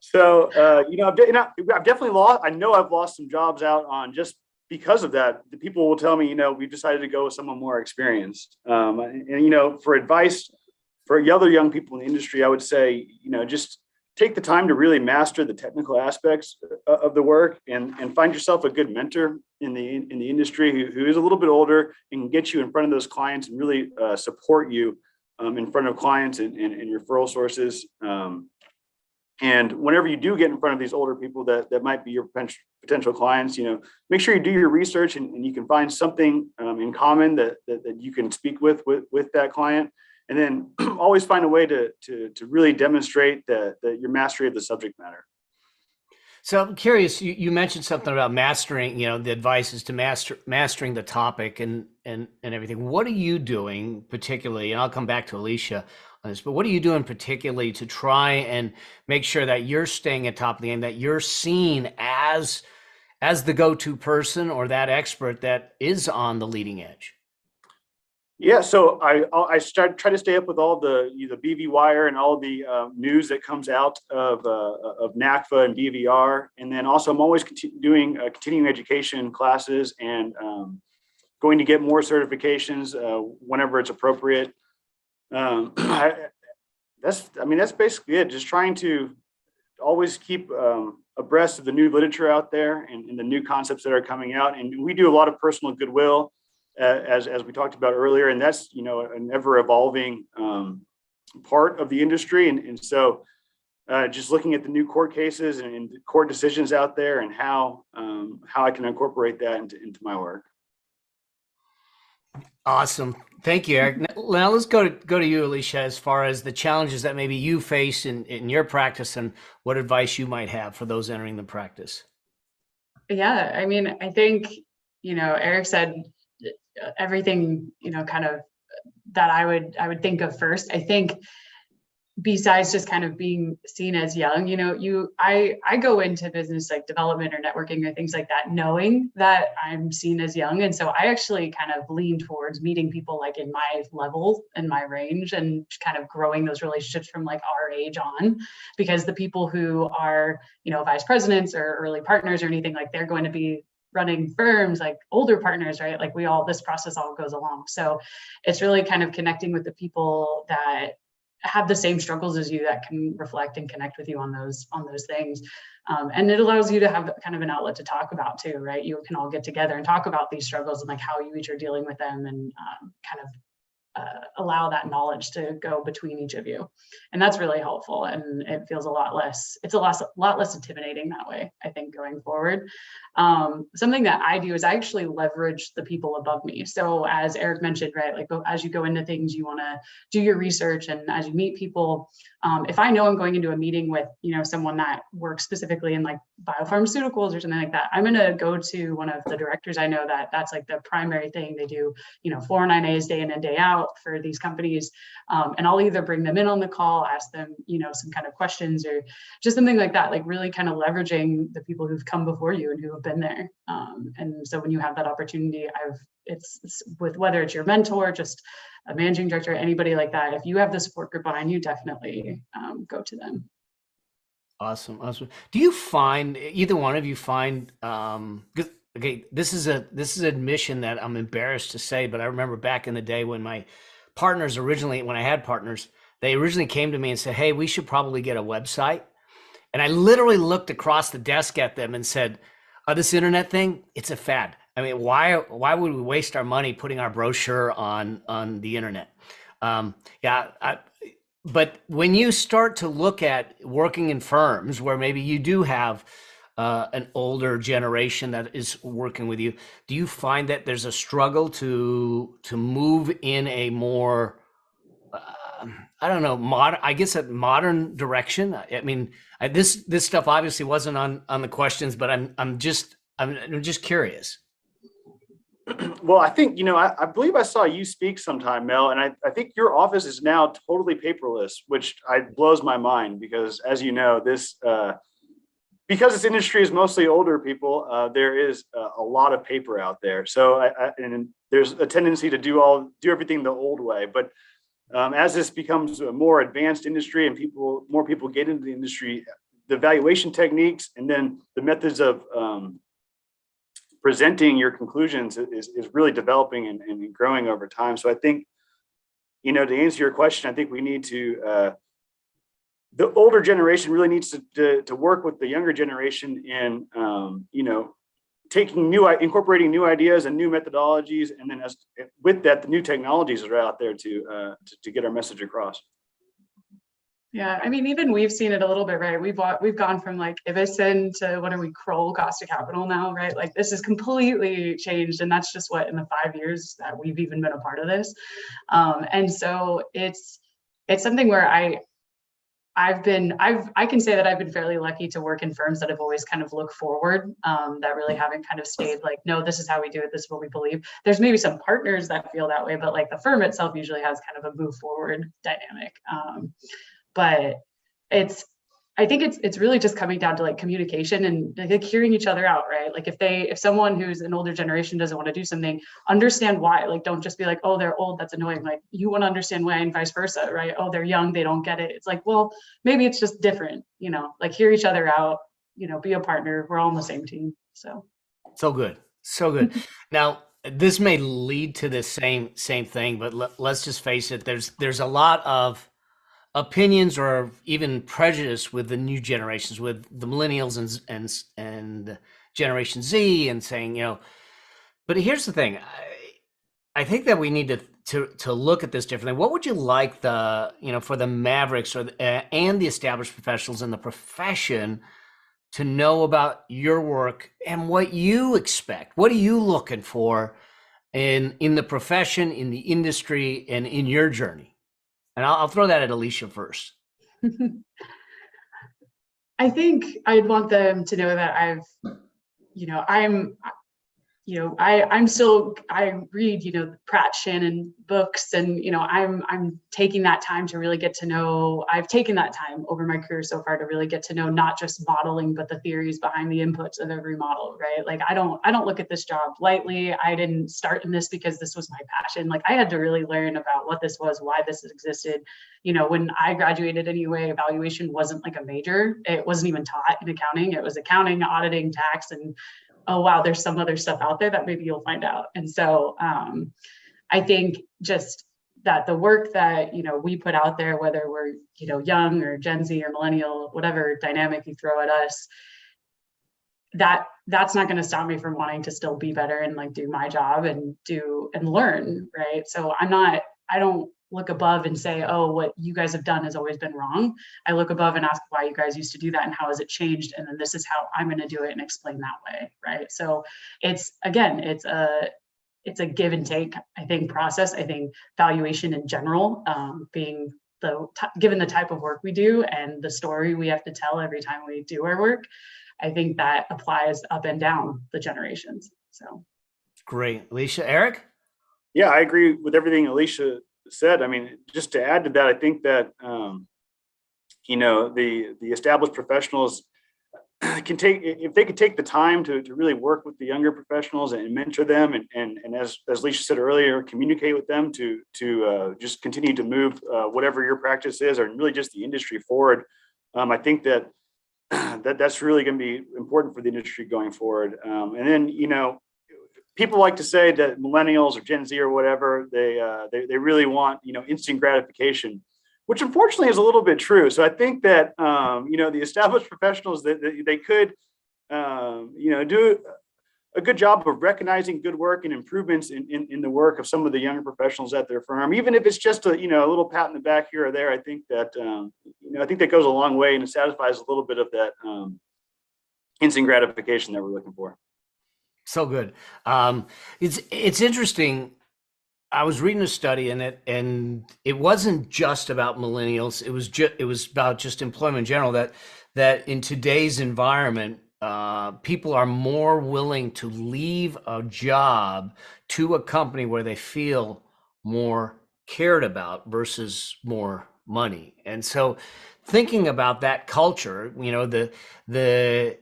So, I've definitely I've lost some jobs out on just because of that. The people will tell me, we've decided to go with someone more experienced. For advice for other young people in the industry, I would say, just take the time to really master the technical aspects of the work and find yourself a good mentor in the industry who is a little bit older and can get you in front of those clients and really support you in front of clients and referral sources. And whenever you do get in front of these older people that might be your potential clients, make sure you do your research and you can find something in common that you can speak with that client. And then always find a way to really demonstrate that your mastery of the subject matter. So I'm curious, you mentioned something about mastering, the advice is to mastering the topic and everything. What are you doing particularly, and I'll come back to Alisha on this, but what are you doing particularly to try and make sure that you're staying at top of the game, that you're seen as the go-to person or that expert that is on the leading edge? Yeah, so I try to stay up with all the BV Wire and all the news that comes out of NACFA and BVR, and then also I'm always doing continuing education classes and going to get more certifications whenever it's appropriate. That's basically it. Just trying to always keep abreast of the new literature out there and the new concepts that are coming out, and we do a lot of personal goodwill. As we talked about earlier, and that's an ever evolving part of the industry, and so just looking at the new court cases and court decisions out there, and how I can incorporate that into my work. Awesome, thank you, Eric. Now let's go to you, Alisha, as far as the challenges that maybe you face in your practice and what advice you might have for those entering the practice. Yeah, I think Eric said everything kind of that I would think of first. I think besides just kind of being seen as young, I go into business like development or networking or things like that knowing that I'm seen as young, and so I actually kind of lean towards meeting people like in my level and my range and kind of growing those relationships from like our age on, because the people who are vice presidents or early partners or anything, like they're going to be running firms like older partners, right? Like this process all goes along. So it's really kind of connecting with the people that have the same struggles as you, that can reflect and connect with you on those things. And it allows you to have kind of an outlet to talk about too, right? You can all get together and talk about these struggles and like how you each are dealing with them, and kind of allow that knowledge to go between each of you. And that's really helpful. And it feels a lot less intimidating that way, I think, going forward. Something that I do is I actually leverage the people above me. So as Eric mentioned, right, like as you go into things, you want to do your research, and as you meet people, if I know I'm going into a meeting with, someone that works specifically in like biopharmaceuticals or something like that, I'm going to go to one of the directors I know that's like the primary thing they do, 409As day in and day out. out for these companies. And I'll either bring them in on the call, ask them, some kind of questions or just something like that, like really kind of leveraging the people who've come before you and who have been there. And so when you have that opportunity, it's with whether it's your mentor, just a managing director, anybody like that, if you have the support group behind you, definitely go to them. Awesome. Do you find, either one of you find, okay, this is an admission that I'm embarrassed to say, but I remember back in the day when my partners when I had partners, they originally came to me and said, hey, we should probably get a website. And I literally looked across the desk at them and said, this internet thing, it's a fad. I mean, why would we waste our money putting our brochure on the internet? But when you start to look at working in firms where maybe you do have an older generation that is working with you, do you find that there's a struggle to move in a more, I don't know, modern direction? I mean, this stuff obviously wasn't on the questions, but I'm just curious. Well, I think, I believe I saw you speak sometime, Mel, and I think your office is now totally paperless, which blows my mind because, as you know, because this industry is mostly older people, there is a lot of paper out there. So and there's a tendency to do everything the old way. But as this becomes a more advanced industry and more people get into the industry, the valuation techniques and then the methods of presenting your conclusions is really developing and growing over time. So I think, to answer your question, I think we need to, the older generation really needs to work with the younger generation in, incorporating new ideas and new methodologies. And then with that, the new technologies are out there to get our message across. Yeah, I mean, even we've seen it a little bit, right? We've gone from like Ibison to what are we, Kroll cost of capital now, right? Like this is completely changed, and that's just what in the 5 years that we've even been a part of this. And so it's something where I can say that I've been fairly lucky to work in firms that have always kind of looked forward, that really haven't kind of stayed like, no, this is how we do it, this is what we believe. There's maybe some partners that feel that way, but like the firm itself usually has kind of a move forward dynamic. But I think it's really just coming down to like communication and like hearing each other out, right? Like if someone who's an older generation doesn't want to do something, understand why. Like don't just be like, oh, they're old, that's annoying. Like you want to understand why, and vice versa, right? Oh, they're young, they don't get it. It's like, well, maybe it's just different, like hear each other out, be a partner. We're all on the same team. So good. Now, this may lead to the same thing, but let's just face it. There's a lot of opinions or even prejudice with the new generations, with the millennials and Generation Z, and saying, but here's the thing. I think that we need to look at this differently. What would you like for the mavericks and the established professionals in the profession to know about your work and what you expect? What are you looking for in the profession, in the industry, and in your journey? And I'll throw that at Alisha first. I think I'd want them to know that I read, Pratt Shannon books, and, I'm taking that time to really get to know, I've taken that time over my career so far to really get to know not just modeling, but the theories behind the inputs of every model, right? Like, I don't look at this job lightly. I didn't start in this because this was my passion. Like, I had to really learn about what this was, why this existed. When I graduated anyway, evaluation wasn't like a major. It wasn't even taught in accounting. It was accounting, auditing, tax, and oh, wow, there's some other stuff out there that maybe you'll find out. And so I think just that the work that, we put out there, whether we're, young or Gen Z or millennial, whatever dynamic you throw at us, that's not going to stop me from wanting to still be better and like do my job and learn. Right. So I don't look above and say, oh, what you guys have done has always been wrong. I look above and ask why you guys used to do that and how has it changed? And then this is how I'm going to do it and explain that way. Right. So it's a give and take, I think, process. I think valuation in general, being given the type of work we do and the story we have to tell every time we do our work, I think that applies up and down the generations. So great. Alisha, Eric? Yeah, I agree with everything Alisha said. I mean, just to add to that, I think that, the established professionals can take, if they could take the time to really work with the younger professionals and mentor them, and as Alisha said earlier, communicate with them to just continue to move whatever your practice is, or really just the industry forward. I think that that's really going to be important for the industry going forward. And then, people like to say that millennials or Gen Z or whatever, they really want, instant gratification, which unfortunately is a little bit true. So I think that, the established professionals, that they could, do a good job of recognizing good work and improvements in the work of some of the younger professionals at their firm, even if it's just a little pat in the back here or there. I think that, I think that goes a long way, and it satisfies a little bit of that instant gratification that we're looking for. So good. It's interesting. I was reading a study and it wasn't just about millennials. It was about just employment in general, that in today's environment, people are more willing to leave a job to a company where they feel more cared about versus more money. And so thinking about that culture, the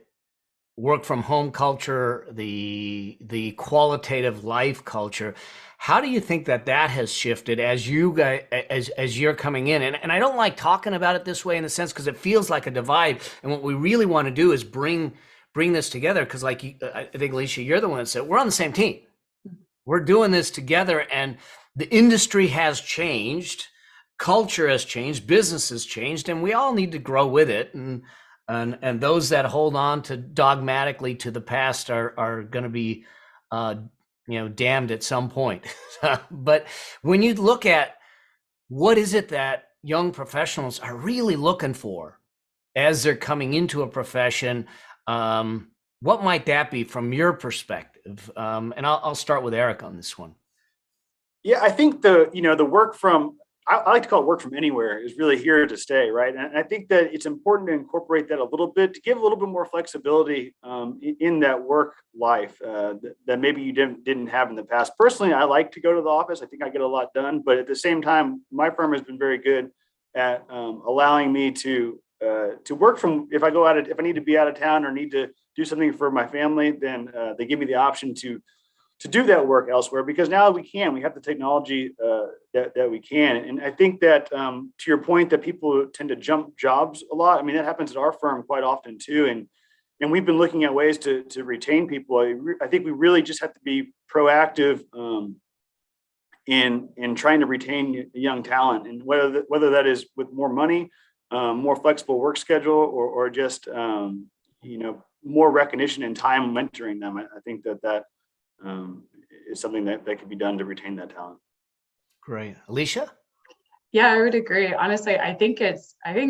work from home culture, the qualitative life culture, how do you think that has shifted as you guys, as you're coming in? And I don't like talking about it this way in the sense, because it feels like a divide. And what we really want to do is bring this together. Because I think, Alisha, you're the one that said we're on the same team. We're doing this together, and the industry has changed, culture has changed, business has changed, and we all need to grow with it. And those that hold on to dogmatically to the past are going to be damned at some point. But when you look at what is it that young professionals are really looking for as they're coming into a profession, what might that be from your perspective? And I'll start with Eric on this one. Yeah, I think the work from, I like to call it work from anywhere, is really here to stay, right? And I think that it's important to incorporate that a little bit, to give a little bit more flexibility in that work life that maybe you didn't have in the past. Personally, I like to go to the office. I think I get a lot done, but at the same time, my firm has been very good at allowing me to work from, if I need to be out of town or need to do something for my family, then they give me the option to do that work elsewhere, because now we have the technology that we can. And I think that to your point, that people tend to jump jobs a lot. I mean, that happens at our firm quite often too. And we've been looking at ways to retain people. I think we really just have to be proactive in trying to retain young talent, and whether that is with more money, more flexible work schedule, or just more recognition and time mentoring them. I think that is something that can be done to retain that talent. Great. Alisha? Yeah, I would agree. Honestly, I think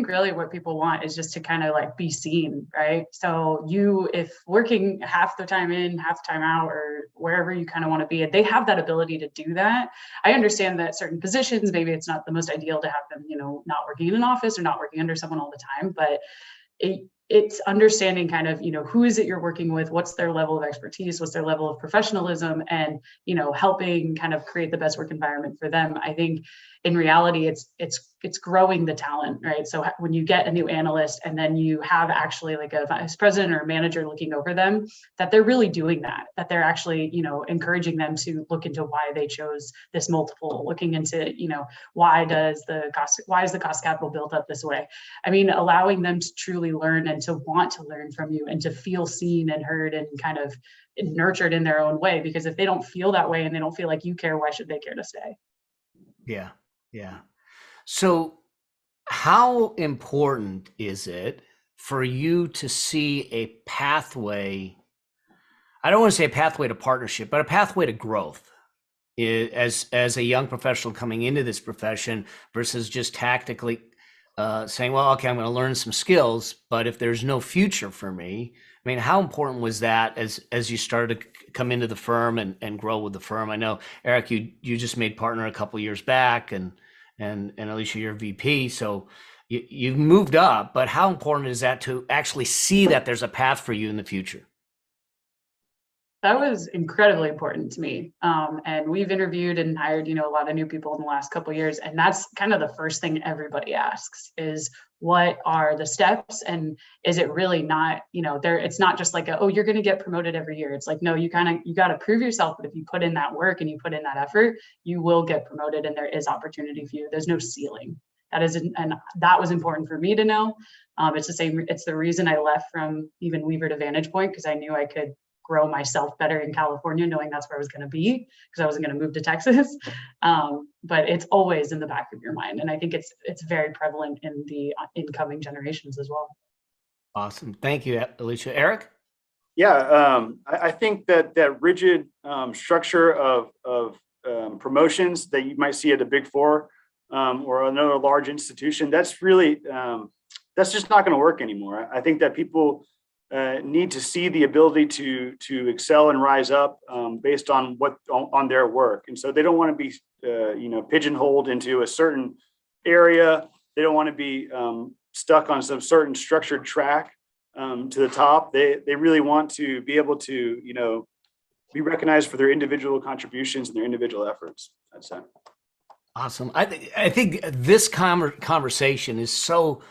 really what people want is just to kind of like be seen, right? So if working half the time in, half the time out, or wherever you kind of want to be, they have that ability to do that. I understand that certain positions, maybe it's not the most ideal to have them, not working in an office or not working under someone all the time, but it's understanding kind of, who is it you're working with, what's their level of expertise, what's their level of professionalism, and, helping kind of create the best work environment for them. I think in reality, it's growing the talent, right? So when you get a new analyst and then you have actually like a vice president or a manager looking over them, that they're really doing that they're actually, encouraging them to look into why they chose this multiple, looking into, why is the cost capital built up this way? I mean, allowing them to truly learn and to want to learn from you and to feel seen and heard and kind of nurtured in their own way. Because if they don't feel that way and they don't feel like you care, why should they care to stay? Yeah. Yeah. So how important is it for you to see a pathway? I don't want to say a pathway to partnership, but a pathway to growth as a young professional coming into this profession versus just tactically saying, well, okay, I'm going to learn some skills, but if there's no future for me, I mean, how important was that as you started to come into the firm and grow with the firm? I know, Eric, you just made partner a couple of years back, and Alisha, you're VP, so you've moved up, but how important is that to actually see that there's a path for you in the future? That was incredibly important to me. And we've interviewed and hired, a lot of new people in the last couple of years. And that's kind of the first thing everybody asks is, what are the steps? And is it really not, it's not just like, oh, you're going to get promoted every year. It's like, no, you got to prove yourself. But if you put in that work and you put in that effort, you will get promoted and there is opportunity for you. There's no ceiling. And that was important for me to know. It's the reason I left from even Weaver to Vantage Point, because I knew I could grow myself better in California, knowing that's where I was going to be, because I wasn't going to move to Texas. But it's always in the back of your mind. And I think it's very prevalent in the incoming generations as well. Awesome. Thank you, Alisha. Eric? Yeah, I think that rigid structure of promotions that you might see at a Big Four or another large institution, that's really, that's just not going to work anymore. I think that people need to see the ability to excel and rise up based on on their work, and so they don't want to be pigeonholed into a certain area. They don't want to be stuck on some certain structured track to the top. They really want to be able to be recognized for their individual contributions and their individual efforts. That's it. Awesome. I think this conversation is so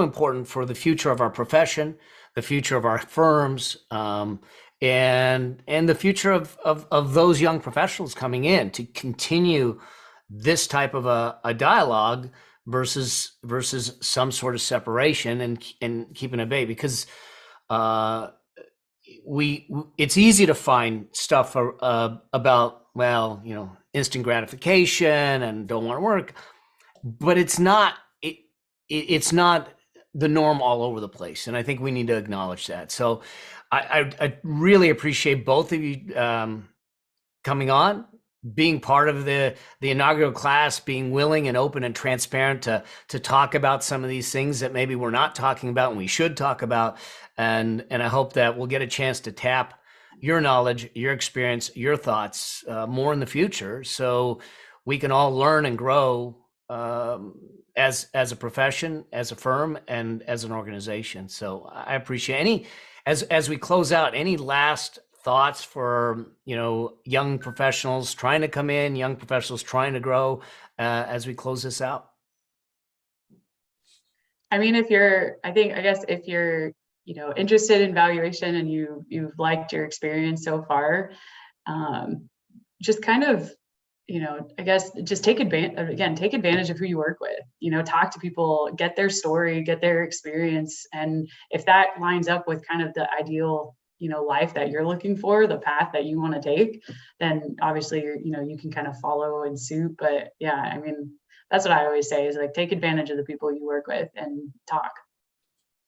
important for the future of our profession, the future of our firms, and the future of those young professionals coming in to continue this type of a dialogue versus some sort of separation and keeping it at bay, because it's easy to find stuff about, instant gratification and don't want to work, but it's not the norm all over the place. And I think we need to acknowledge that. So I really appreciate both of you coming on, being part of the inaugural class, being willing and open and transparent to talk about some of these things that maybe we're not talking about and we should talk about. And I hope that we'll get a chance to tap your knowledge, your experience, your thoughts more in the future, so we can all learn and grow as a profession, as a firm, and as an organization. So I appreciate as we close out, any last thoughts for young professionals trying to come in, young professionals trying to grow as we close this out? I mean, if you're interested in valuation and you've liked your experience so far, just kind of, just take advantage of who you work with, talk to people, get their story, get their experience. And if that lines up with kind of the ideal, life that you're looking for, the path that you want to take, then obviously you can kind of follow in suit. But yeah, I mean, that's what I always say is like, take advantage of the people you work with and talk.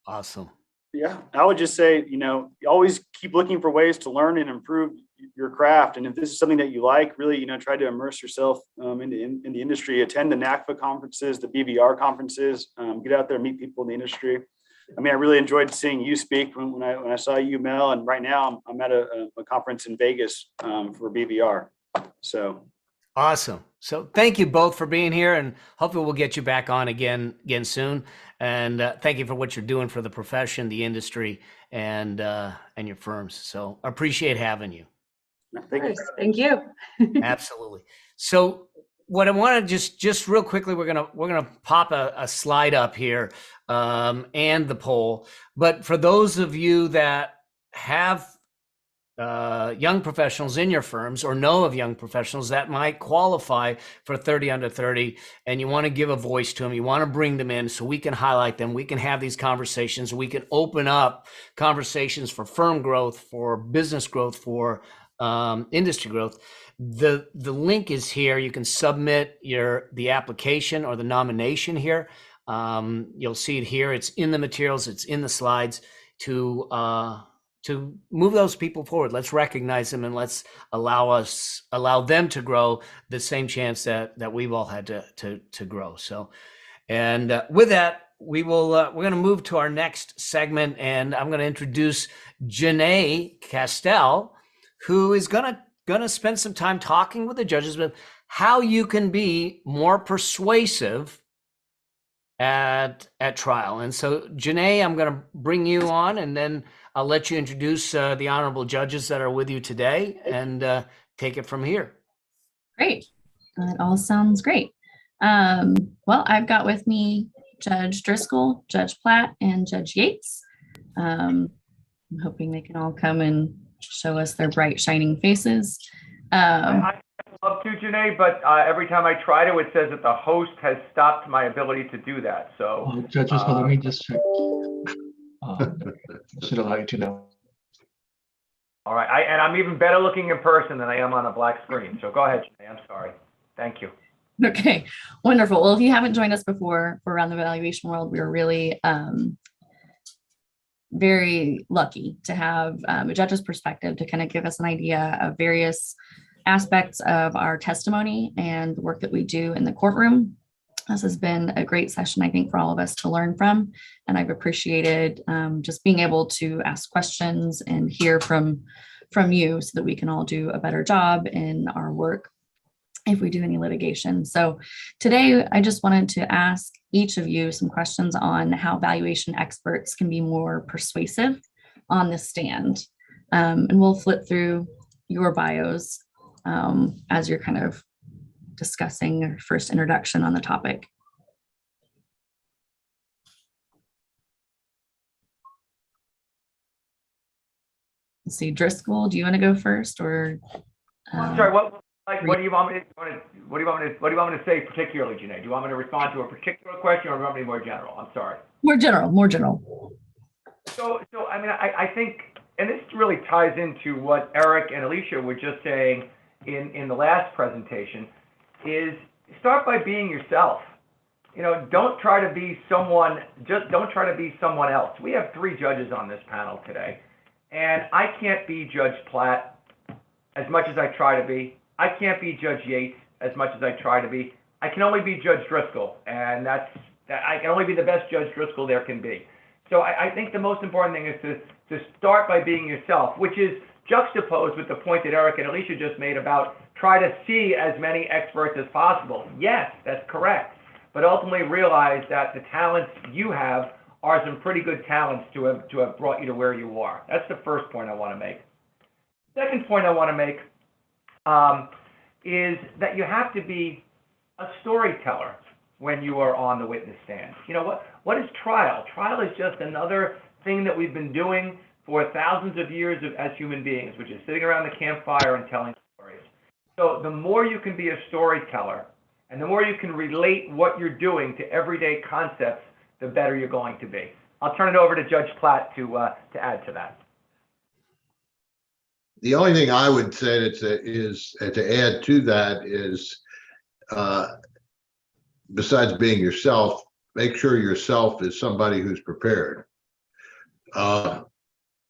Awesome. Yeah, I would just say, you always keep looking for ways to learn and improve your craft. And if this is something that you like, really, try to immerse yourself in the industry, attend the NACFA conferences, the BVR conferences, get out there, meet people in the industry. I mean, I really enjoyed seeing you speak when I saw you, Mel, and right now I'm at a conference in Vegas for BVR. So awesome. So thank you both for being here, and hopefully we'll get you back on again soon. And thank you for what you're doing for the profession, the industry, and your firms. So I appreciate having you. Thank you. Absolutely. So what I want to just real quickly, we're gonna pop a slide up here and the poll. But for those of you that have young professionals in your firms or know of young professionals that might qualify for 30 under 30, and you want to give a voice to them, you want to bring them in so we can highlight them, we can have these conversations, we can open up conversations for firm growth, for business growth, for industry growth. The link is here. You can submit the application or the nomination here. You'll see it here. It's in the materials. It's in the slides to move those people forward. Let's recognize them and let's allow them to grow the same chance that we've all had to grow. So, and with that, we're going to move to our next segment, and I'm going to introduce Janae Castell, who is going to spend some time talking with the judges about how you can be more persuasive at trial. And so, Janae, I'm going to bring you on, and then I'll let you introduce the honorable judges that are with you today and take it from here. Great. That all sounds great. Well, I've got with me Judge Driscoll, Judge Platt, and Judge Yates. I'm hoping they can all come and show us their bright, shining faces. I'd love to, Janae, but every time I try to, it says that the host has stopped my ability to do that. So, Judges, hold on, let me just check. Should allow you to know. all right, and I'm even better looking in person than I am on a black screen. So go ahead, Janae. I'm sorry. Thank you. Okay, wonderful. Well, if you haven't joined us before for Around the Valuation World, we were really very lucky to have a judge's perspective to kind of give us an idea of various aspects of our testimony and the work that we do in the courtroom. This has been a great session, I think, for all of us to learn from, and I've appreciated just being able to ask questions and hear from you so that we can all do a better job in our work if we do any litigation. So today, I just wanted to ask each of you some questions on how valuation experts can be more persuasive on the stand. And we'll flip through your bios as you're kind of discussing your first introduction on the topic. Let's see, Driscoll, do you want to go first, or? I'm sorry. What do you want me to say particularly, Janae? Do you want me to respond to a particular question, or do you want me to be more general? I'm sorry. More general, more general. So I mean, I think, and this really ties into what Eric and Alisha were just saying in the last presentation, is start by being yourself. You know, don't try to be someone, just don't try to be someone else. We have 3 judges on this panel today, and I can't be Judge Platt as much as I try to be. I can't be Judge Yates as much as I try to be. I can only be Judge Driscoll, and I can only be the best Judge Driscoll there can be. So I think the most important thing is to start by being yourself, which is juxtaposed with the point that Eric and Alisha just made about try to see as many experts as possible. Yes, that's correct. But ultimately realize that the talents you have are some pretty good talents to have brought you to where you are. That's the first point I want to make. Second point I want to make is that you have to be a storyteller when you are on the witness stand. You know, what is trial? Trial is just another thing that we've been doing for thousands of years as human beings, which is sitting around the campfire and telling stories. So the more you can be a storyteller, and the more you can relate what you're doing to everyday concepts, the better you're going to be. I'll turn it over to Judge Platt to add to that. The only thing I would say to add to that is, besides being yourself, make sure yourself is somebody who's prepared.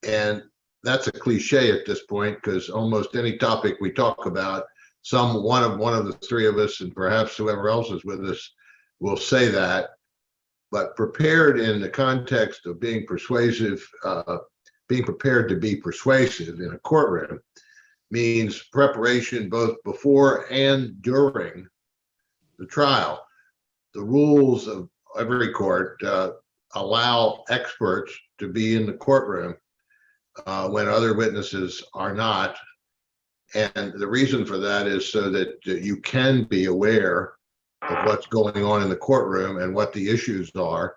And that's a cliche at this point, because almost any topic we talk about, one of the 3 of us, and perhaps whoever else is with us, will say that. But prepared in the context of being persuasive, being prepared to be persuasive in a courtroom means preparation both before and during the trial. The rules of every court allow experts to be in the courtroom when other witnesses are not. And the reason for that is so that you can be aware of what's going on in the courtroom and what the issues are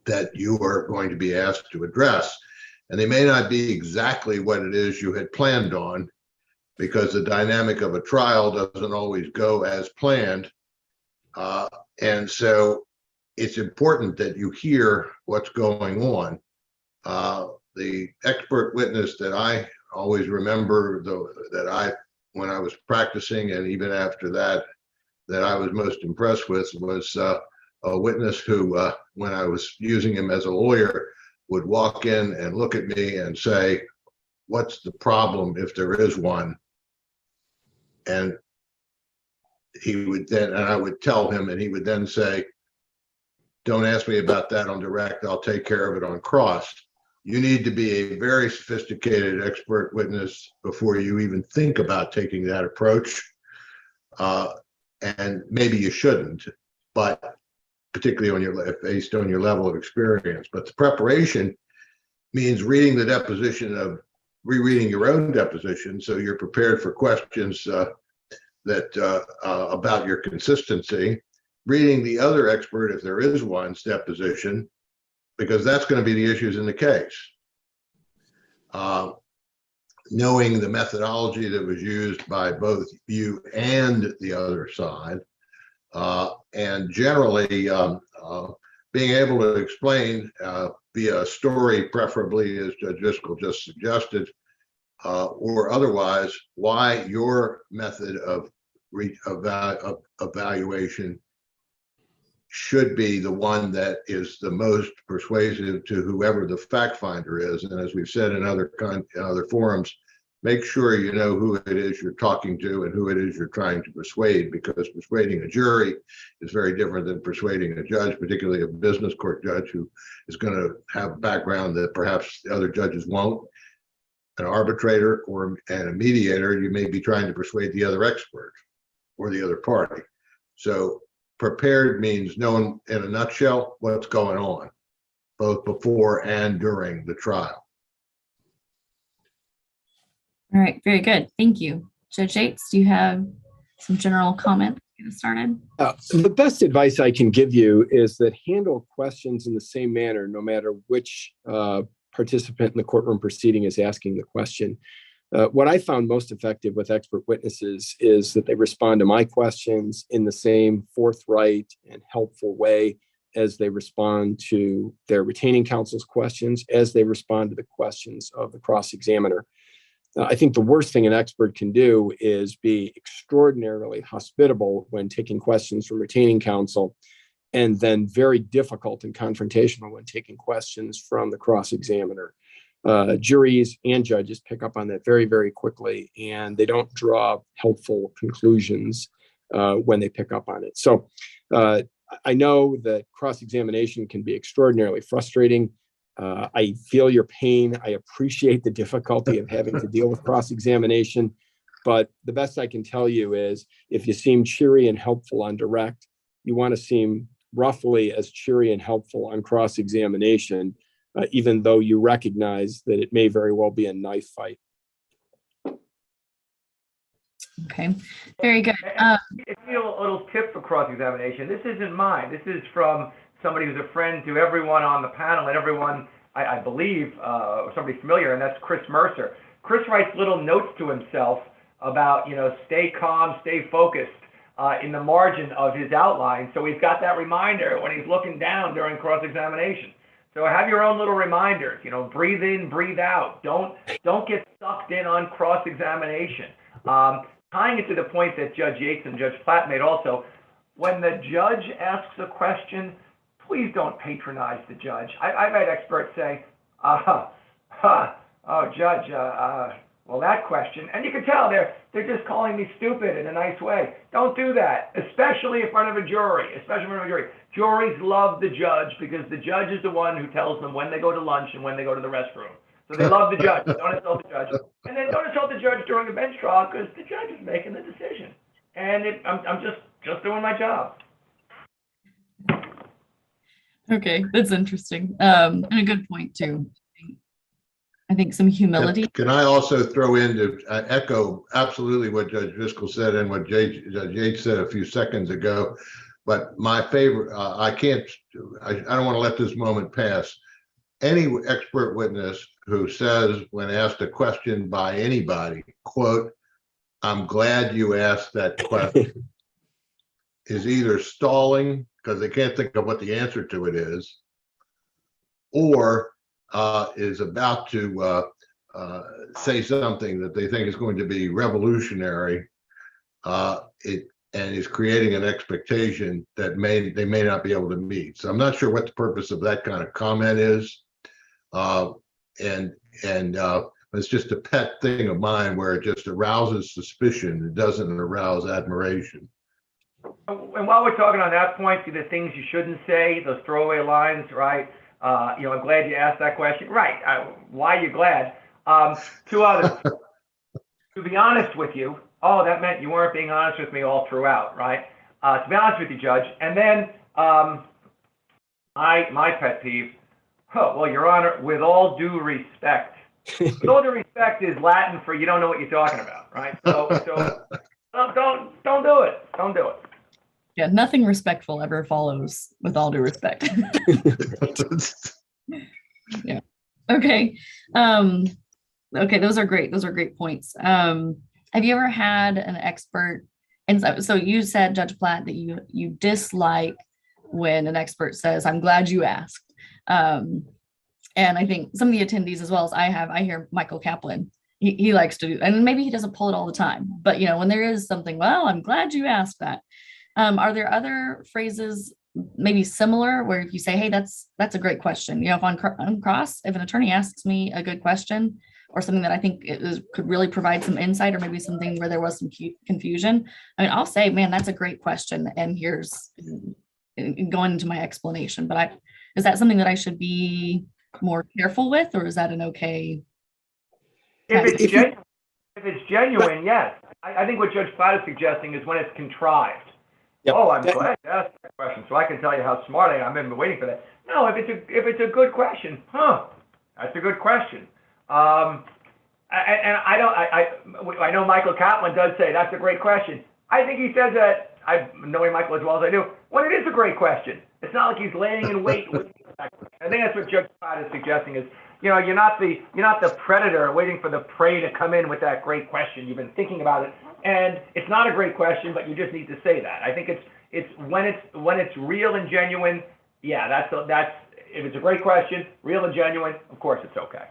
that you are going to be asked to address. And they may not be exactly what it is you had planned on, because the dynamic of a trial doesn't always go as planned. And so it's important that you hear what's going on. The expert witness that I always remember, when I was practicing, and even after that I was most impressed with, was a witness who, when I was using him as a lawyer, would walk in and look at me and say, "What's the problem if there is one?" And I would tell him, and he would then say, "Don't ask me about that on direct, I'll take care of it on cross." You need to be a very sophisticated expert witness before you even think about taking that approach. And maybe you shouldn't, but particularly based on your level of experience. But the preparation means reading the deposition of rereading your own deposition, so you're prepared for questions that about your consistency. Reading the other expert, if there is one's deposition, because that's going to be the issues in the case. Knowing the methodology that was used by both you and the other side, and generally being able to explain via story, preferably as Judge Driscoll just suggested, or otherwise, why your method of evaluation should be the one that is the most persuasive to whoever the fact finder is. And as we've said in other forums, make sure you know who it is you're talking to and who it is you're trying to persuade, because persuading a jury is very different than persuading a judge, particularly a business court judge who is going to have a background that perhaps the other judges won't. An arbitrator and a mediator, you may be trying to persuade the other expert or the other party. So prepared means knowing in a nutshell what's going on, both before and during the trial. All right, very good. Thank you. Judge Yates, do you have some general comment to get us started? The best advice I can give you is that handle questions in the same manner, no matter which participant in the courtroom proceeding is asking the question. What I found most effective with expert witnesses is that they respond to my questions in the same forthright and helpful way as they respond to their retaining counsel's questions, as they respond to the questions of the cross-examiner. I think the worst thing an expert can do is be extraordinarily hospitable when taking questions from retaining counsel, and then very difficult and confrontational when taking questions from the cross-examiner. Juries and judges pick up on that very, very quickly, and they don't draw helpful conclusions when they pick up on it. So I know that cross-examination can be extraordinarily frustrating. I feel your pain. I appreciate the difficulty of having to deal with cross-examination, but the best I can tell you is if you seem cheery and helpful on direct, you want to seem roughly as cheery and helpful on cross-examination, even though you recognize that it may very well be a knife fight. Okay, very good. If you know, a little tip for cross-examination, this isn't mine. This is from somebody who's a friend to everyone on the panel and everyone, I believe, or somebody familiar, and that's Chris Mercer. Chris writes little notes to himself about, stay calm, stay focused in the margin of his outline. So he's got that reminder when he's looking down during cross-examination. So have your own little reminders, breathe in, breathe out. Don't get sucked in on cross-examination. Tying it to the point that Judge Yates and Judge Platt made also, when the judge asks a question, please don't patronize the judge. I've had experts say, oh, judge, well, that question, and you can tell they're just calling me stupid in a nice way. Don't do that, especially in front of a jury, Juries love the judge because the judge is the one who tells them when they go to lunch and when they go to the restroom. So they love the judge. Don't insult the judge. And then don't insult the judge during a bench trial because the judge is making the decision. And I'm just doing my job. Okay, that's interesting. And a good point too. I think some humility. Can I also throw in to echo absolutely what Judge Driscoll said and what Judge Yates said a few seconds ago. But my favorite, I don't want to let this moment pass. Any expert witness who says, when asked a question by anybody, quote, "I'm glad you asked that question," is either stalling because they can't think of what the answer to it is, or is about to say something that they think is going to be revolutionary, and is creating an expectation that they may not be able to meet. So I'm not sure what the purpose of that kind of comment is. And it's just a pet thing of mine where it just arouses suspicion. It doesn't arouse admiration. And while we're talking on that point, the things you shouldn't say, those throwaway lines, right? I'm glad you asked that question. Right. Why are you glad? Two others. To be honest with you, that meant you weren't being honest with me all throughout, right? To be honest with you, Judge. And then my pet peeve, Oh, well, Your Honor, with all due respect. With all due respect is Latin for you don't know what you're talking about, right? So don't do it. Don't do it. Yeah, nothing respectful ever follows with all due respect. Yeah. Okay. Okay, those are great. Those are great points. Have you ever had an expert? And so you said, Judge Platt, that you dislike when an expert says, "I'm glad you asked." And I think some of the attendees, as well as I hear Michael Kaplan. He likes to do, and maybe he doesn't pull it all the time, but when there is something, well, I'm glad you asked that. Are there other phrases maybe similar where you say, hey, that's a great question? If on cross, if an attorney asks me a good question or something that I think could really provide some insight, or maybe something where there was some confusion, I mean, I'll say, man, that's a great question, and here's going into my explanation. But is that something that I should be more careful with, or is that an okay? If it's genuine, yes. I think what Judge Platt is suggesting is when it's contrived. Yep. Oh, I'm glad you asked that question, so I can tell you how smart I am. I've been waiting for that. No, if it's a good question, that's a good question. And I know Michael Kaplan does say that's a great question. I think he says that, knowing Michael as well as I do, when it is a great question. It's not like he's laying in wait. I think that's what Judge Platt is suggesting is, you're not the predator waiting for the prey to come in with that great question. You've been thinking about it, and it's not a great question, but you just need to say that. I think it's when it's real and genuine. Yeah, that's if it's a great question, real and genuine, of course it's okay.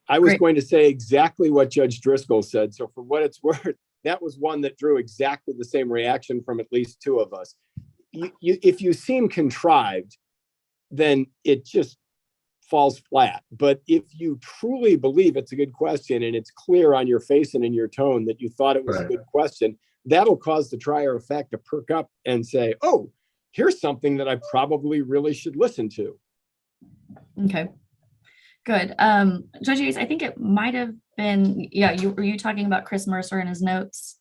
I was going to say exactly what Judge Driscoll said. So for what it's worth, that was one that drew exactly the same reaction from at least two of us. If you seem contrived, then it just falls flat. But if you truly believe it's a good question and it's clear on your face and in your tone that you thought it was a good question, that'll cause the trier of fact to perk up and say, oh, here's something that I probably really should listen to. Okay, good. Judge Yates, I think it might have been, were you talking about Chris Mercer and his notes?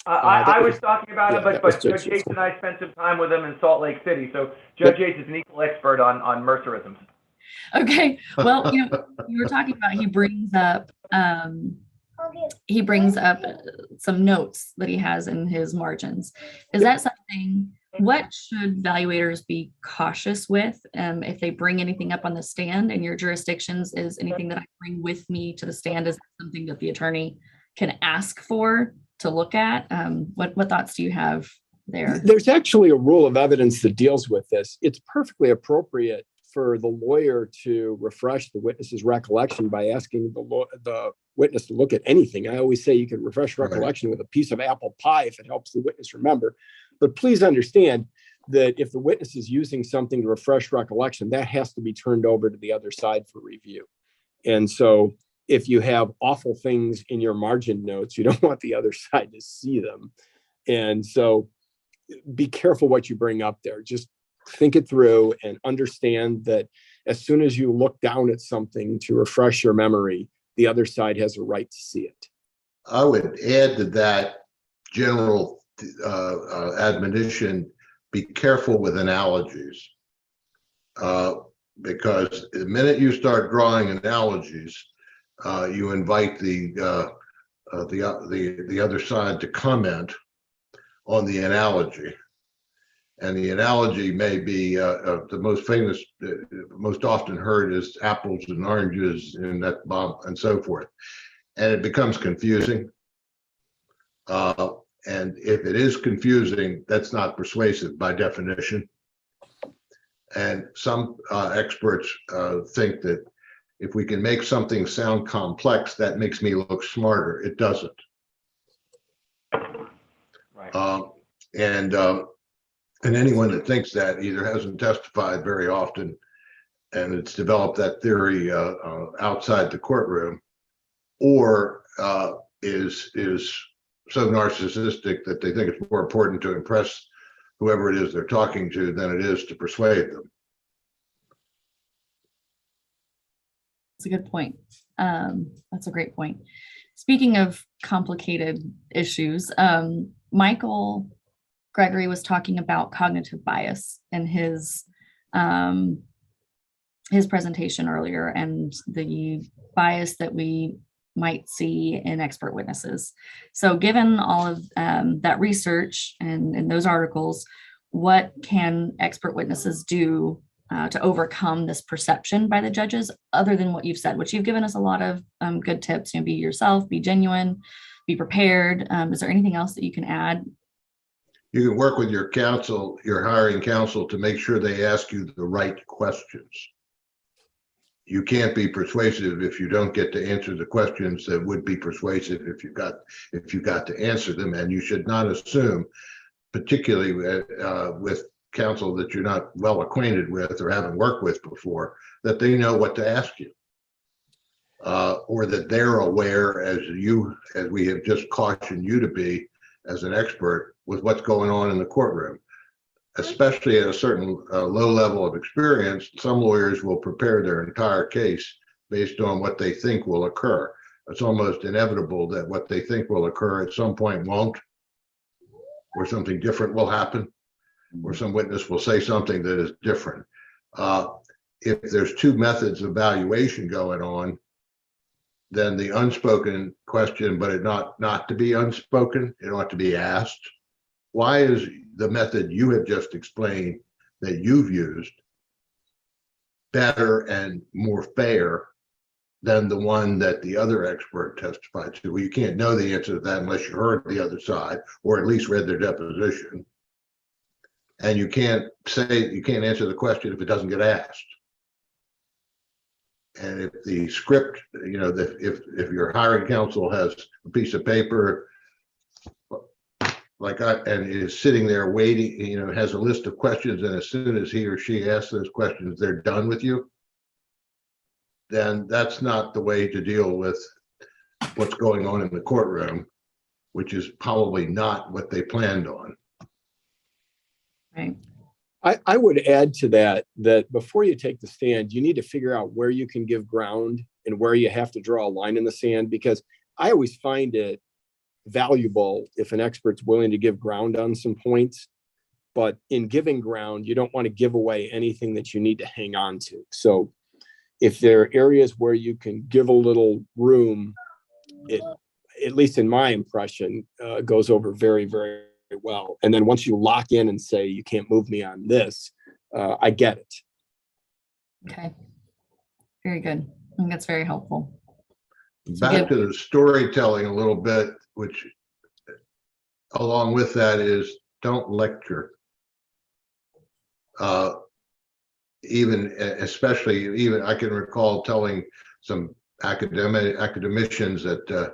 I was talking about it, but Judge Yates and I spent some time with him in Salt Lake City. So Judge Yates is an equal expert on Mercerisms. Okay, well, you were talking about he brings up some notes that he has in his margins. Is that something? What should valuators be cautious with if they bring anything up on the stand in your jurisdictions? Is anything that I bring with me to the stand is something that the attorney can ask for to look at? What thoughts do you have there? There's actually a rule of evidence that deals with this. It's perfectly appropriate for the lawyer to refresh the witness's recollection by asking the witness to look at anything. I always say you can refresh recollection with a piece of apple pie if it helps the witness remember. But please understand that if the witness is using something to refresh recollection, that has to be turned over to the other side for review. And so if you have awful things in your margin notes, you don't want the other side to see them. And so be careful what you bring up there. Just think it through and understand that as soon as you look down at something to refresh your memory, the other side has a right to see it. I would add to that general admonition, be careful with analogies. Because the minute you start drawing analogies, you invite the other side to comment on the analogy. And the analogy may be the most famous, most often heard is apples and oranges and that bomb and so forth. And it becomes confusing. And if it is confusing, that's not persuasive by definition. And some experts think that if we can make something sound complex, that makes me look smarter. It doesn't. Right. And anyone that thinks that either hasn't testified very often and it's developed that theory outside the courtroom, or is so narcissistic that they think it's more important to impress whoever it is they're talking to than it is to persuade them. That's a good point. That's a great point. Speaking of complicated issues, Michael Gregory was talking about cognitive bias and his his presentation earlier and the bias that we might see in expert witnesses. So given all of that research and those articles, what can expert witnesses do to overcome this perception by the judges, other than what you've said, which you've given us a lot of good tips? Be yourself, be genuine, be prepared. Is there anything else that you can add? You can work with your counsel, your hiring counsel, to make sure they ask you the right questions. You can't be persuasive if you don't get to answer the questions that would be persuasive if you got to answer them. And you should not assume, particularly with counsel that you're not well acquainted with or haven't worked with before, that they know what to ask you, or that they're aware, as we have just cautioned you to be as an expert, with what's going on in the courtroom. Especially at a certain low level of experience, some lawyers will prepare their entire case based on what they think will occur. It's almost inevitable that what they think will occur at some point won't, or something different will happen, or some witness will say something that is different. If there's two methods of valuation going on, then the unspoken question, but it not to be unspoken, it ought to be asked. Why is the method you have just explained that you've used better and more fair than the one that the other expert testified to? Well, you can't know the answer to that unless you heard the other side, or at least read their deposition. And you can't answer the question if it doesn't get asked. And if the script, if your hiring counsel has a piece of paper and is sitting there waiting, has a list of questions, and as soon as he or she asks those questions, they're done with you, then that's not the way to deal with what's going on in the courtroom, which is probably not what they planned on. Right. I would add to that before you take the stand, you need to figure out where you can give ground and where you have to draw a line in the sand, because I always find it valuable if an expert's willing to give ground on some points, but in giving ground, you don't want to give away anything that you need to hang on to. So if there are areas where you can give a little room, it, at least in my impression, goes over very, very well. And then once you lock in and say, you can't move me on this, I get it. Okay. Very good. I think that's very helpful. Back to the storytelling a little bit, which along with that is don't lecture. Especially I can recall telling some academicians at the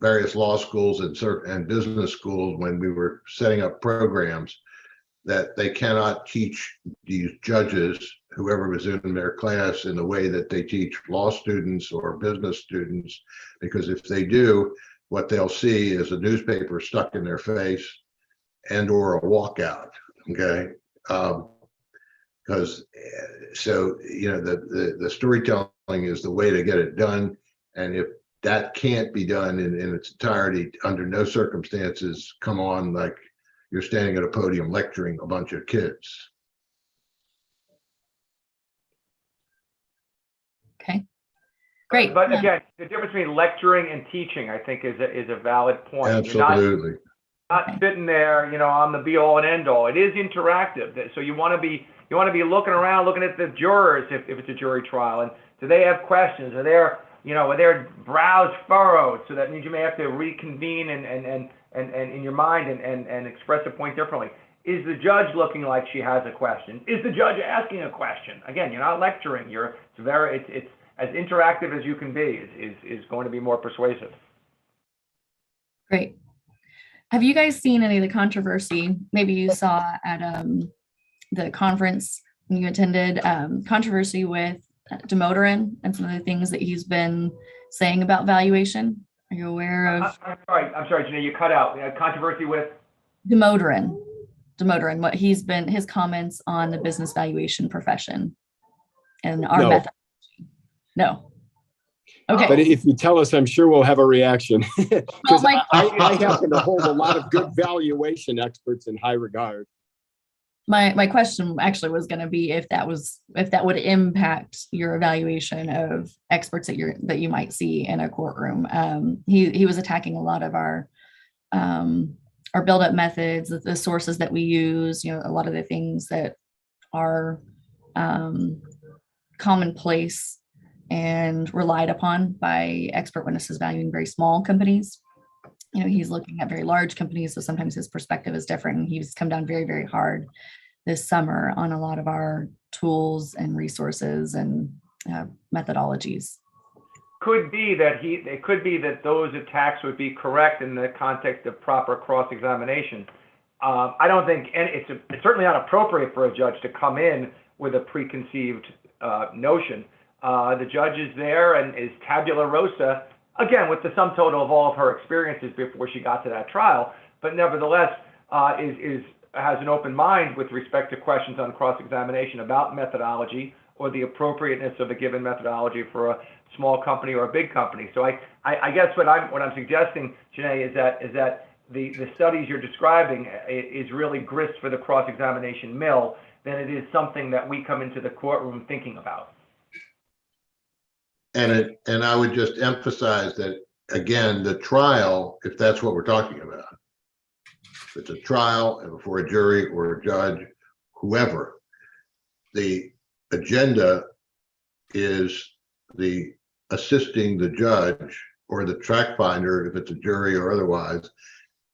various law schools and business schools when we were setting up programs that they cannot teach these judges, whoever was in their class, in the way that they teach law students or business students, because if they do, what they'll see is a newspaper stuck in their face and or a walkout. Okay. Because the storytelling is the way to get it done. And if that can't be done in its entirety, under no circumstances come on like you're standing at a podium lecturing a bunch of kids. Okay, great. But again, the difference between lecturing and teaching, I think, is a valid point. Absolutely. You're not sitting there, on the be all and end all. It is interactive. So you want to be looking around, looking at the jurors if it's a jury trial, and do they have questions? Are their brows furrowed? So that means you may have to reconvene and in your mind and express a point differently. Is the judge looking like she has a question? Is the judge asking a question? Again, you're not lecturing. It's as interactive as you can be is going to be more persuasive. Great. Have you guys seen any of the controversy? Maybe you saw at the conference when you attended, controversy with Dimitri and some of the things that he's been saying about valuation. Are you aware of? I'm sorry, Janae, you cut out. Controversy with? Dimitri, what his comments on the business valuation profession and our methodology. No. Okay. But if you tell us, I'm sure we'll have a reaction. Because I happen to hold a lot of good valuation experts in high regard. My question actually was going to be if that would impact your evaluation of experts that you might see in a courtroom. He was attacking a lot of our build-up methods, the sources that we use, a lot of the things that are commonplace and relied upon by expert witnesses valuing very small companies. He's looking at very large companies, so sometimes his perspective is different. And he's come down very, very hard this summer on a lot of our tools and resources and methodologies. It could be that those attacks would be correct in the context of proper cross-examination. I don't think, and it's certainly not appropriate for a judge to come in with a preconceived notion. The judge is there and is tabula rasa, again, with the sum total of all of her experiences before she got to that trial, but nevertheless has an open mind with respect to questions on cross-examination about methodology or the appropriateness of a given methodology for a small company or a big company. So I guess what I'm suggesting, Janae, is that the studies you're describing is really grist for the cross-examination mill than it is something that we come into the courtroom thinking about. And I would just emphasize that, again, the trial, if that's what we're talking about, if it's a trial and before a jury or a judge, whoever, the agenda is the assisting the judge or the track finder, if it's a jury or otherwise,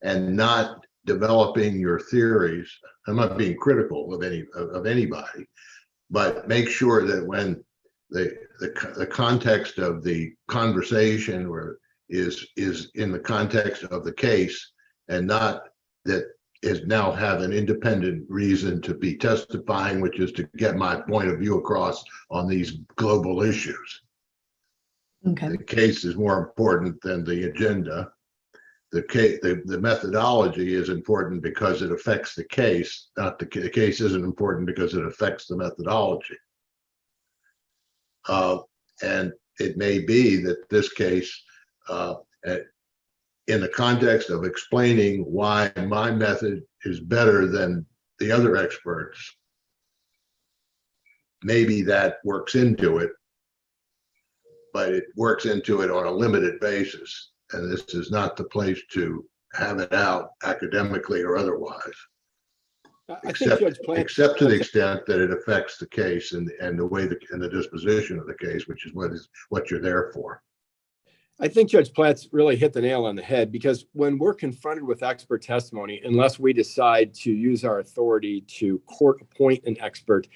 and not developing your theories. I'm not being critical of anybody, but make sure that when the context of the conversation is in the context of the case, and not that is now have an independent reason to be testifying, which is to get my point of view across on these global issues. Okay. The case is more important than the agenda. The methodology is important because it affects the case, not the case isn't important because it affects the methodology. And it may be that this case, in the context of explaining why my method is better than the other experts, maybe that works into it, but it works into it on a limited basis. And this is not the place to have it out academically or otherwise. Except to the extent that it affects the case and the way and the disposition of the case, which is what you're there for. I think Judge Platt's really hit the nail on the head, because when we're confronted with expert testimony, unless we decide to use our authority to court appoint an expert,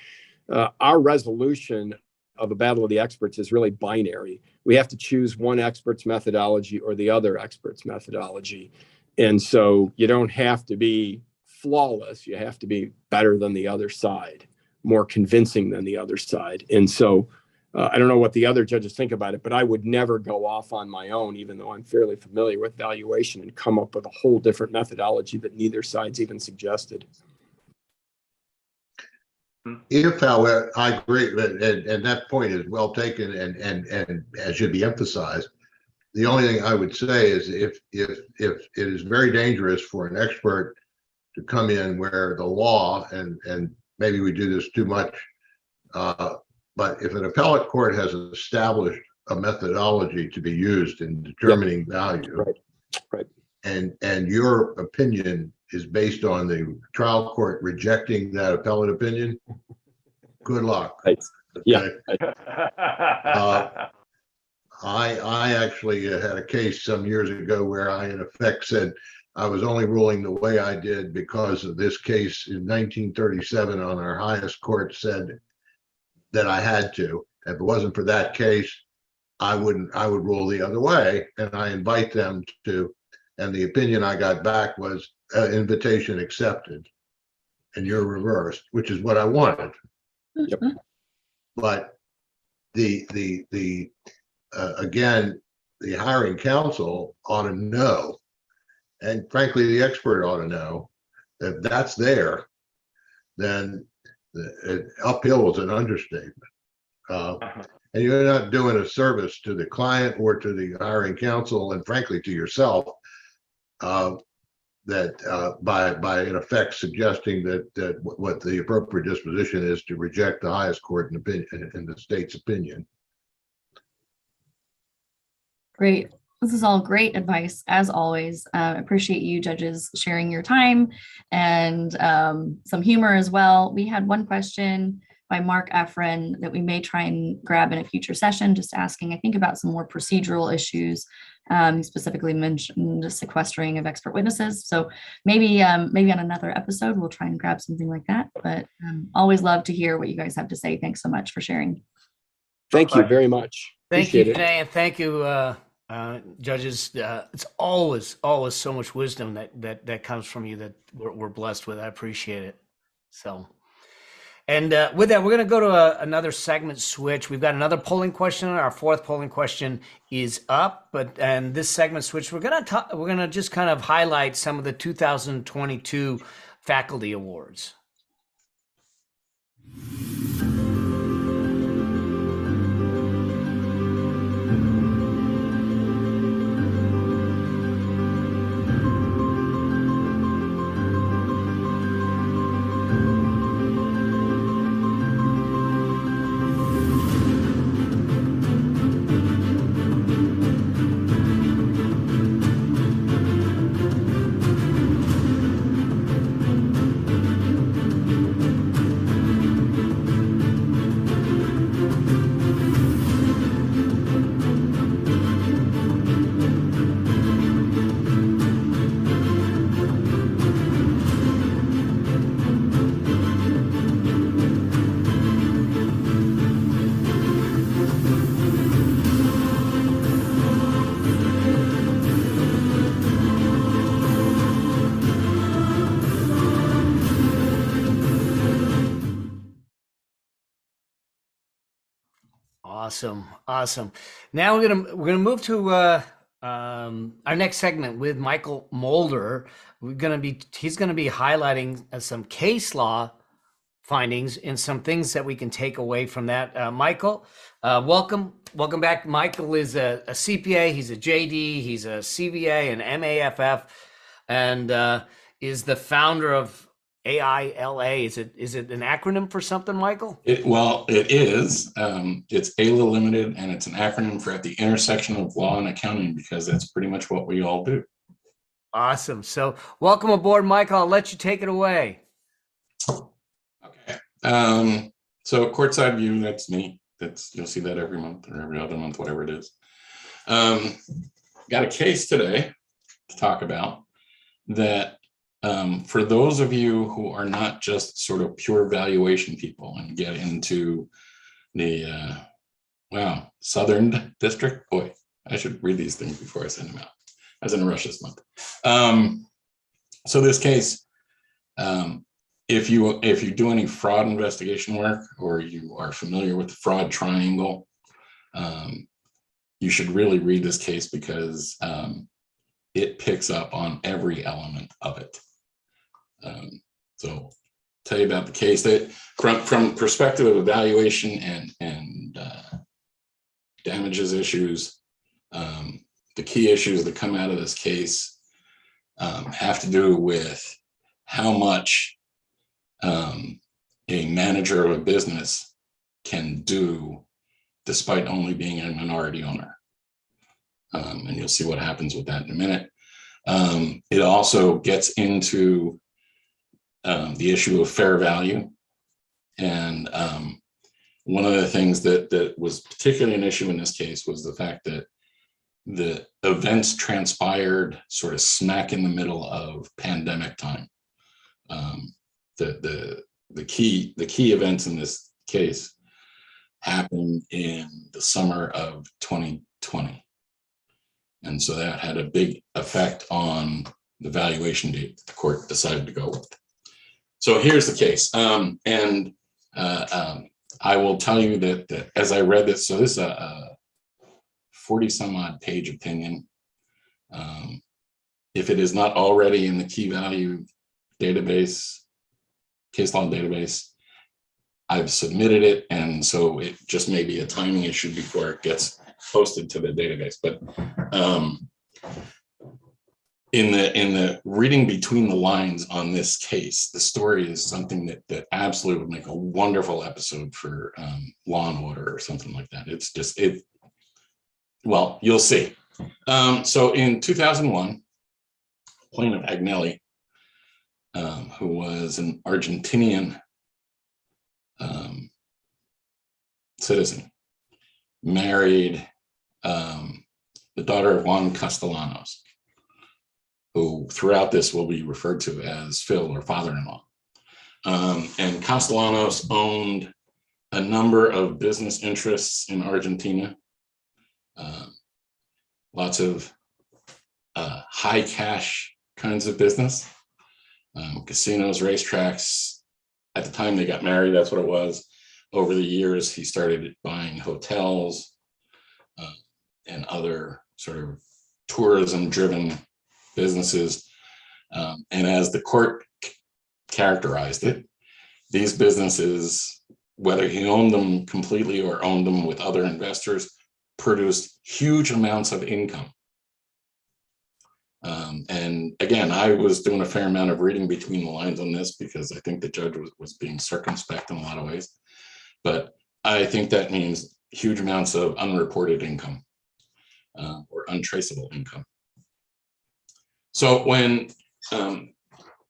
our resolution of a battle of the experts is really binary. We have to choose one expert's methodology or the other expert's methodology. And so you don't have to be flawless. You have to be better than the other side, more convincing than the other side. And so I don't know what the other judges think about it, but I would never go off on my own, even though I'm fairly familiar with valuation, and come up with a whole different methodology that neither side's even suggested. If, however, I agree, and that point is well taken and should be emphasized. The only thing I would say is if it is very dangerous for an expert to come in where the law, and maybe we do this too much, but if an appellate court has established a methodology to be used in determining value, right, and your opinion is based on the trial court rejecting that appellate opinion, good luck. Right. Yeah. I actually had a case some years ago where I, in effect, said I was only ruling the way I did because of this case in 1937 on our highest court said that I had to. If it wasn't for that case, I would rule the other way. And I invite them to, and the opinion I got back was invitation accepted, and you're reversed, which is what I wanted. Yep. But again, the hiring counsel ought to know, and frankly, the expert ought to know, that if that's there, then uphill is an understatement. And you're not doing a service to the client or to the hiring counsel, and frankly to yourself, by in effect suggesting that what the appropriate disposition is to reject the highest court in the state's opinion. Great. This is all great advice, as always. Appreciate you judges sharing your time and some humor as well. We had one question by Mark Efren that we may try and grab in a future session, just asking, I think, about some more procedural issues. He specifically mentioned the sequestering of expert witnesses. So maybe on another episode, we'll try and grab something like that. But always love to hear what you guys have to say. Thanks so much for sharing. Thank you very much. Thank you, Appreciate it. Janae, and thank you, judges. It's always so much wisdom that comes from you that we're blessed with. I appreciate it. So, and with that, we're going to go to another segment switch. We've got another polling question. Our fourth polling question is up, and this segment switch, we're going to just kind of highlight some of the 2022 faculty awards. Awesome. Now we're gonna move to our next segment with Michael Mulder. He's gonna be highlighting some case law findings and some things that we can take away from that. Michael, welcome back. Michael is a CPA. He's a JD. He's a CVA and MAFF, and is the founder of AILA. Is it an acronym for something, Michael? It is. It's AILA Limited, and it's an acronym for at the intersection of law and accounting, because that's pretty much what we all do. Awesome. So welcome aboard, Michael. I'll let you take it away. Okay. So Courtside View, that's me. You'll see that every month or every other month, whatever it is. Got a case today to talk about that. For those of you who are not just sort of pure valuation people and get into the Southern District, boy, I should read these things before I send them out. I was in a rush this month. So this case, if you do any fraud investigation work, or you are familiar with the fraud triangle, you should really read this case, because it picks up on every element of it. So tell you about the case that from perspective of evaluation and damages issues, the key issues that come out of this case have to do with how much a manager of a business can do despite only being a minority owner. And you'll see what happens with that in a minute. It also gets into the issue of fair value. And one of the things that was particularly an issue in this case was the fact that the events transpired sort of smack in the middle of pandemic time. The key events in this case happened in the summer of 2020. And so that had a big effect on the valuation date that the court decided to go with. So here's the case. I will tell you that as I read this, so this is a 40 some odd page opinion. If it is not already in the key value database, case law database, I've submitted it. And so it just may be a timing issue before it gets posted to the database. But in the reading between the lines on this case, the story is something that absolutely would make a wonderful episode for Law and Order or something like that. It's just well, you'll see. So in 2001, plaintiff Agnelli, who was an Argentinian citizen, married the daughter of Juan Castellanos, who throughout this will be referred to as Phil or father-in-law. And Castellanos owned a number of business interests in Argentina, lots of high cash kinds of business, casinos, racetracks. At the time they got married, that's what it was. Over the years, he started buying hotels and other sort of tourism-driven businesses. And as the court characterized it, these businesses, whether he owned them completely or owned them with other investors, produced huge amounts of income. And again, I was doing a fair amount of reading between the lines on this because I think the judge was being circumspect in a lot of ways. But I think that means huge amounts of unreported income or untraceable income. So when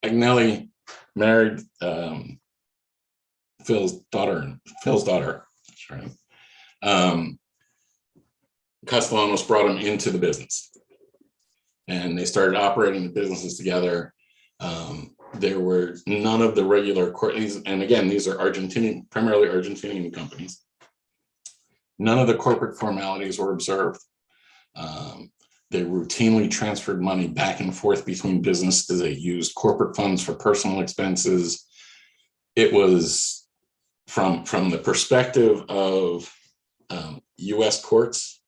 Agnelli married Phil's daughter, sorry, Castellanos brought him into the business, and they started operating the businesses together. There were none of the regular court, and again, these are Argentinian, primarily Argentinian companies. None of the corporate formalities were observed. They routinely transferred money back and forth between businesses. They used corporate funds for personal expenses. It was from the perspective of US courts,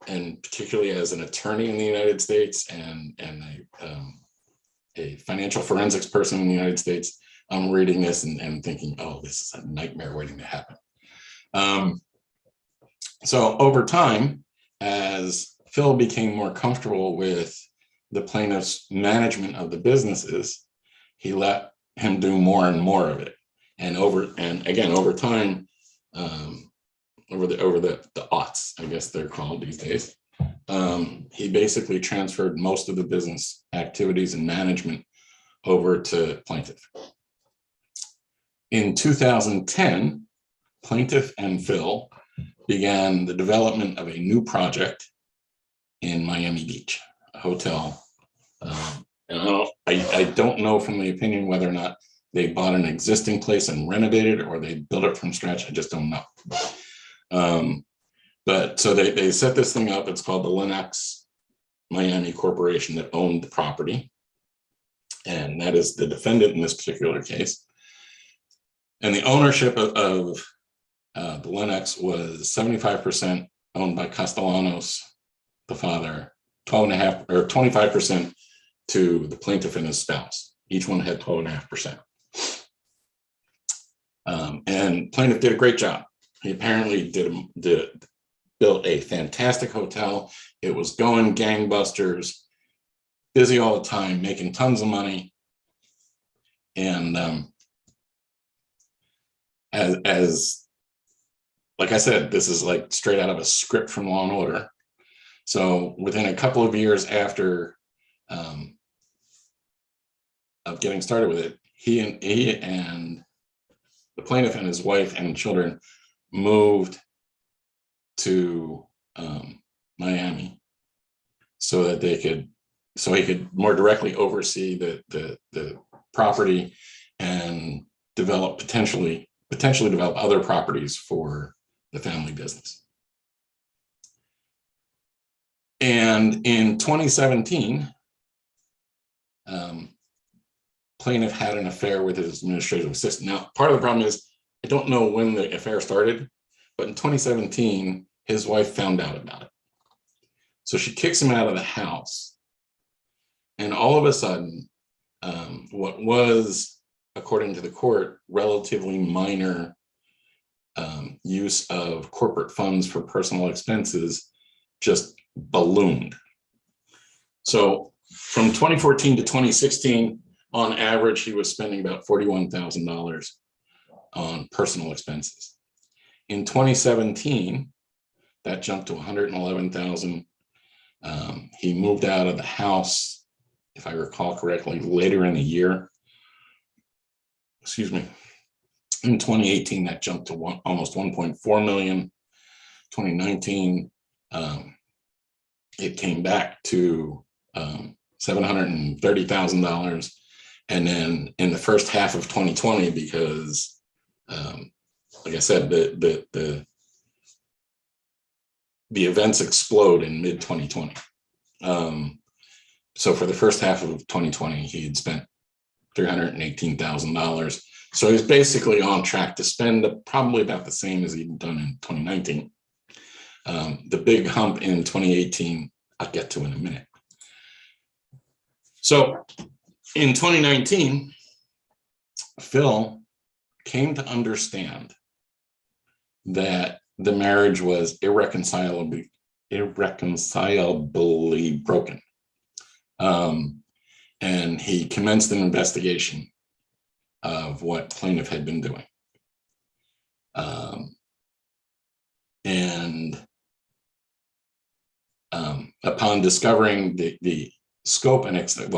and particularly as an attorney in the United States and a financial forensics person in the United States, I'm reading this and thinking, oh, this is a nightmare waiting to happen. So over time, as Phil became more comfortable with the plaintiff's management of the businesses, he let him do more and more of it. And again, over time, over the aughts, I guess they're called these days, he basically transferred most of the business activities and management over to plaintiff. In 2010, plaintiff and Phil began the development of a new project in Miami Beach, a hotel. And I don't know from the opinion whether or not they bought an existing place and renovated it or they built it from scratch. I just don't know. But so they set this thing up. It's called the Lennox Miami Corporation that owned the property. And that is the defendant in this particular case. And the ownership of the Lennox was 75% owned by Castellanos, the father, 12.5 or 25% to the plaintiff and his spouse. Each one had 12.5%. And plaintiff did a great job. He apparently built a fantastic hotel. It was going gangbusters, busy all the time, making tons of money. And as like I said, this is like straight out of a script from Law and Order. So within a couple of years after of getting started with it, he and the plaintiff and his wife and children moved to Miami so that he could more directly oversee the property and potentially develop other properties for the family business. And in 2017, plaintiff had an affair with his administrative assistant. Now, part of the problem is, I don't know when the affair started, but in 2017, his wife found out about it. So she kicks him out of the house. And all of a sudden, what was, according to the court, relatively minor use of corporate funds for personal expenses just ballooned. So from 2014 to 2016, on average, he was spending about $41,000 on personal expenses. In 2017, that jumped to $111,000. He moved out of the house, if I recall correctly, later in the year. Excuse me. In 2018, that jumped to almost 1.4 million. 2019, it came back to $730,000. And then in the first half of 2020, because like I said, the events explode in mid 2020. So for the first half of 2020, he had spent $318,000. So he's basically on track to spend probably about the same as he'd done in 2019. The big hump in 2018, I'll get to in a minute. So in 2019, Phil came to understand that the marriage was irreconcilably broken. And he commenced an investigation of what plaintiff had been doing. Upon discovering the scope and extent,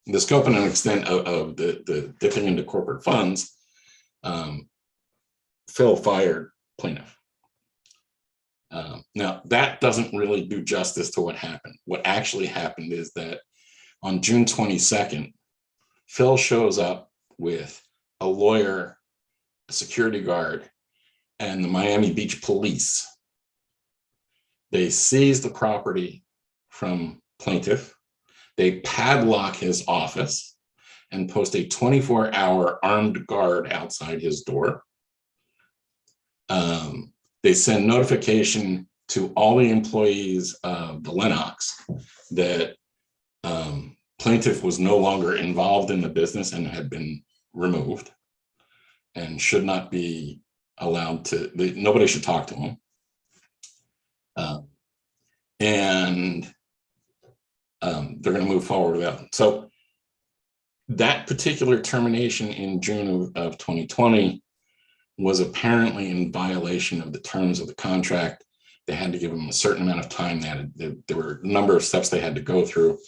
the scope and extent of the dipping into corporate funds, Phil fired plaintiff. Now, that doesn't really do justice to what happened. What actually happened is that on June 22nd, Phil shows up with a lawyer, a security guard, and the Miami Beach police. They seize the property from plaintiff. They padlock his office and post a 24-hour armed guard outside his door. They send notification to all the employees of the Lennox that plaintiff was no longer involved in the business and had been removed and should not be allowed to, nobody should talk to him. They're going to move forward with that. So that particular termination in June of 2020 was apparently in violation of the terms of the contract. They had to give him a certain amount of time. There were a number of steps they had to go through.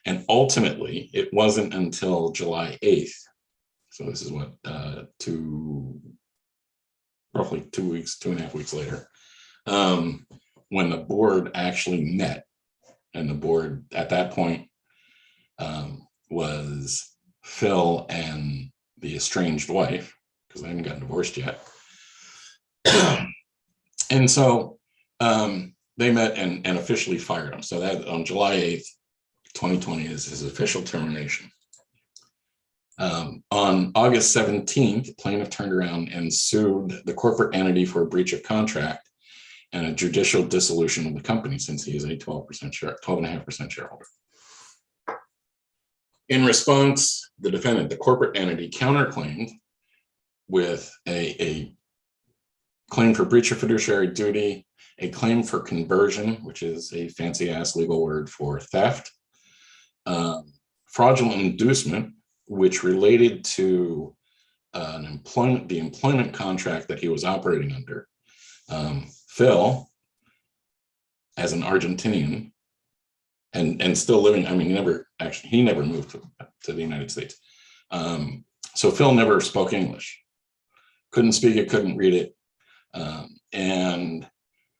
And ultimately, it wasn't until July 8th. So this is what, roughly 2.5 weeks later, when the board actually met. And the board at that point was Phil and the estranged wife, because they hadn't gotten divorced yet. And so they met and officially fired him. So that on July 8th, 2020 is his official termination. On August 17th, plaintiff turned around and sued the corporate entity for a breach of contract and a judicial dissolution of the company, since he is a 12.5% shareholder. In response, the defendant, the corporate entity, counterclaimed with a claim for breach of fiduciary duty, a claim for conversion, which is a fancy ass legal word for theft, fraudulent inducement, which related to the employment contract that he was operating under. Phil, as an Argentinian and still living, I mean, he never moved to the United States. So Phil never spoke English, couldn't speak it, couldn't read it. And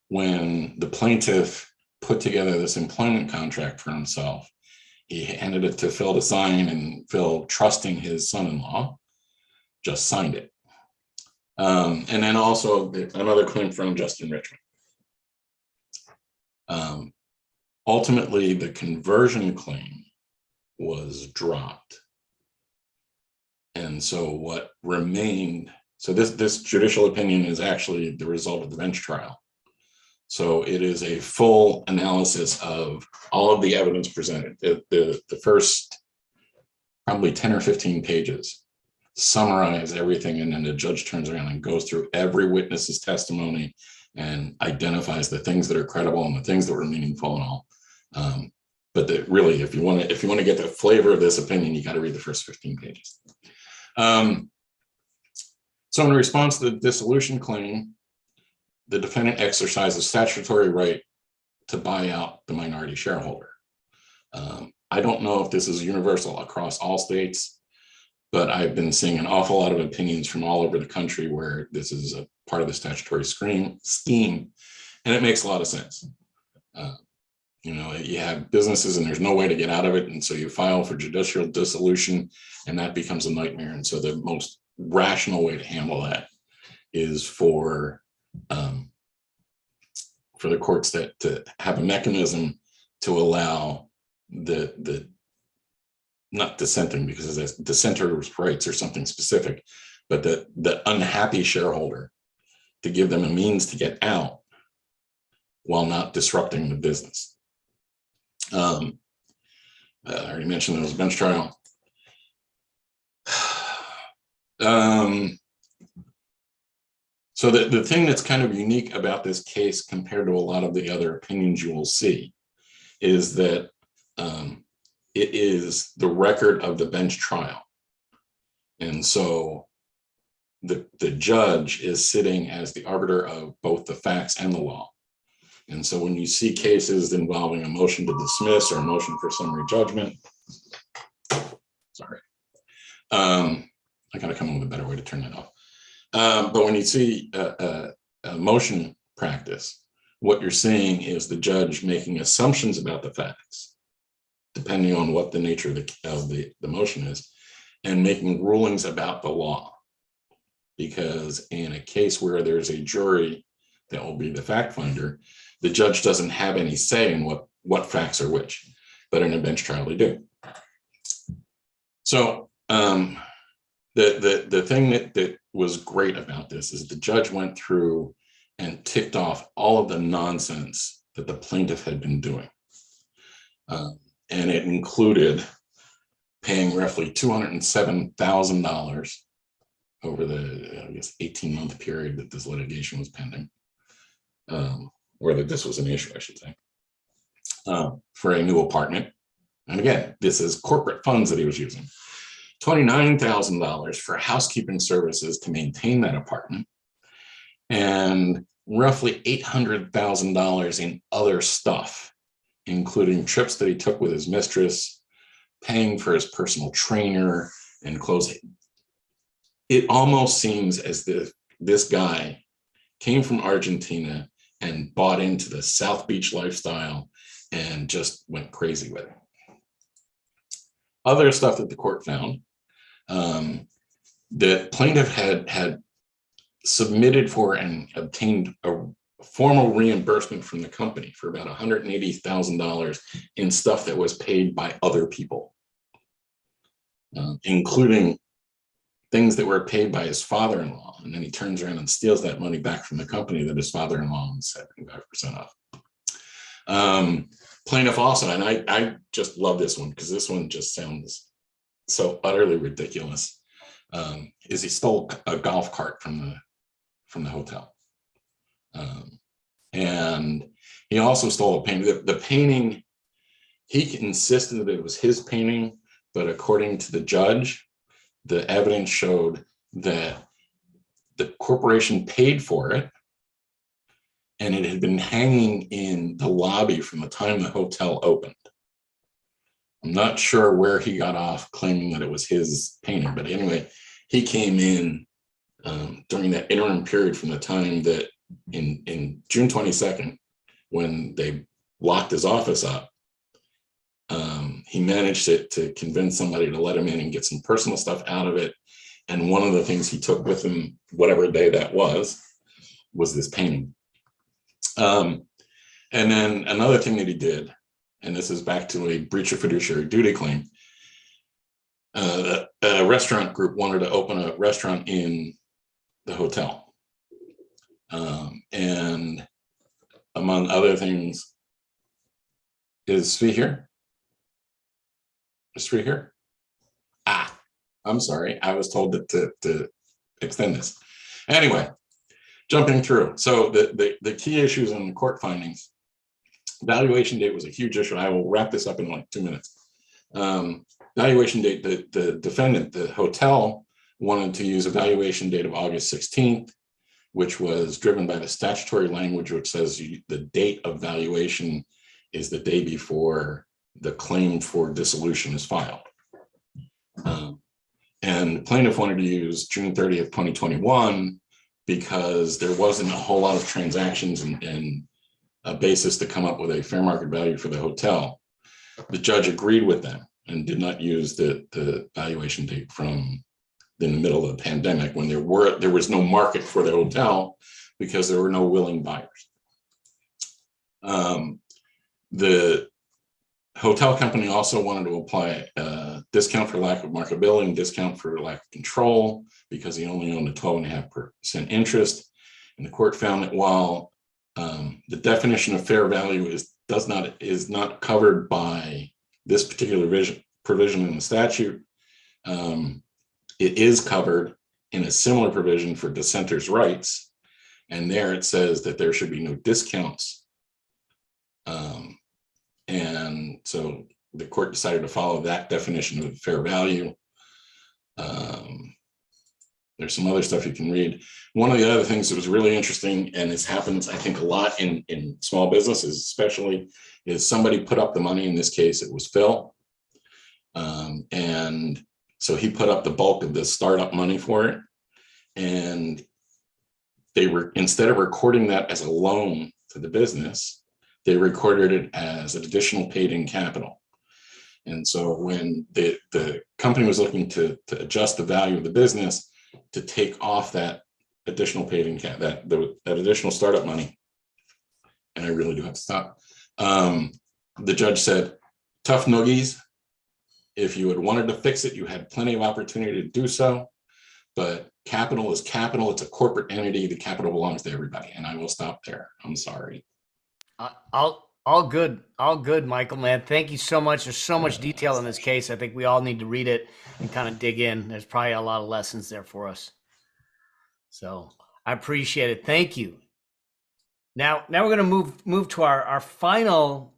when the plaintiff put together this employment contract for himself, he handed it to Phil to sign, and Phil, trusting his son-in-law, just signed it. And then also another claim from Justin Richmond. Ultimately, the conversion claim was dropped. And so what remained, so this judicial opinion is actually the result of the bench trial. So it is a full analysis of all of the evidence presented. The first probably 10 or 15 pages summarize everything, and then the judge turns around and goes through every witness's testimony and identifies the things that are credible and the things that were meaningful and all. But really, if you want to get the flavor of this opinion, you got to read the first 15 pages. So in response to the dissolution claim, the defendant exercised a statutory right to buy out the minority shareholder. I don't know if this is universal across all states, but I've been seeing an awful lot of opinions from all over the country where this is a part of the statutory scheme, and it makes a lot of sense. You know, you have businesses and there's no way to get out of it, and so you file for judicial dissolution, and that becomes a nightmare. And so the most rational way to handle that is for the courts to have a mechanism to allow the not dissenting, because it's dissenter's rights or something specific, but the unhappy shareholder, to give them a means to get out while not disrupting the business. I already mentioned there was a bench trial. So the thing that's kind of unique about this case compared to a lot of the other opinions you will see is that it is the record of the bench trial. And so the judge is sitting as the arbiter of both the facts and the law. And so when you see cases involving a motion to dismiss or a motion for summary judgment, sorry, I gotta come up with a better way to turn that off. But when you see a motion practice, what you're seeing is the judge making assumptions about the facts, depending on what the nature of the motion is, and making rulings about the law. Because in a case where there's a jury that will be the fact finder, the judge doesn't have any say in what facts are which, but in a bench trial they do. So the thing that was great about this is the judge went through and ticked off all of the nonsense that the plaintiff had been doing. And it included paying roughly $207,000 over the, I guess, 18-month period that this litigation was pending, or that this was an issue, I should say, for a new apartment. And again, this is corporate funds that he was using. $29,000 for housekeeping services to maintain that apartment, and roughly $800,000 in other stuff, including trips that he took with his mistress, paying for his personal trainer, and clothes. It almost seems as if this guy came from Argentina and bought into the South Beach lifestyle and just went crazy with it. Other stuff that the court found, the plaintiff had submitted for and obtained a formal reimbursement from the company for about $180,000 in stuff that was paid by other people, including things that were paid by his father-in-law. And then he turns around and steals that money back from the company that his father-in-law owns 75% of. Plaintiff also, and I just love this one because this one just sounds so utterly ridiculous, is he stole a golf cart from the hotel. And he also stole a painting. The painting, he insisted that it was his painting, but according to the judge, the evidence showed that the corporation paid for it, and it had been hanging in the lobby from the time the hotel opened. I'm not sure where he got off claiming that it was his painting, but anyway, he came in during that interim period from the time that in June 22nd, when they locked his office up, he managed to convince somebody to let him in and get some personal stuff out of it. And one of the things he took with him, whatever day that was this painting. And then another thing that he did, and this is back to a breach of fiduciary duty claim, a restaurant group wanted to open a restaurant in the hotel. And among other things, is Svi here? Is Svi here? I'm sorry, I was told to extend this. Anyway, jumping through. So the key issues in the court findings Valuation date was a huge issue. I will wrap this up in like 2 minutes. Valuation date, the defendant, the hotel, wanted to use a valuation date of August 16th, which was driven by the statutory language, which says the date of valuation is the day before the claim for dissolution is filed. And the plaintiff wanted to use June 30th, 2021, because there wasn't a whole lot of transactions and a basis to come up with a fair market value for the hotel. The judge agreed with them and did not use the valuation date from in the middle of the pandemic, when there was no market for the hotel because there were no willing buyers. The hotel company also wanted to apply a discount for lack of market billing, discount for lack of control, because he only owned a 12.5% interest. And the court found that while the definition of fair value is not covered by this particular provision in the statute, it is covered in a similar provision for dissenters' rights. And there it says that there should be no discounts. And so the court decided to follow that definition of fair value. There's some other stuff you can read. One of the other things that was really interesting, and this happens, I think, a lot in small businesses especially, is somebody put up the money. In this case, it was Phil. And so he put up the bulk of the startup money for it. And they were, instead of recording that as a loan to the business, they recorded it as an additional paid-in capital. And so when the company was looking to adjust the value of the business, to take off that additional paid-in that additional startup money, and I really do have to stop. The judge said, "Tough noogies. If you had wanted to fix it, you had plenty of opportunity to do so. But capital is capital. It's a corporate entity. The capital belongs to everybody." And I will stop there. I'm sorry. All good, Michael, man. Thank you so much. There's so much detail in this case. I think we all need to read it and kind of dig in. There's probably a lot of lessons there for us. So I appreciate it. Thank you. Now we're going to move to our final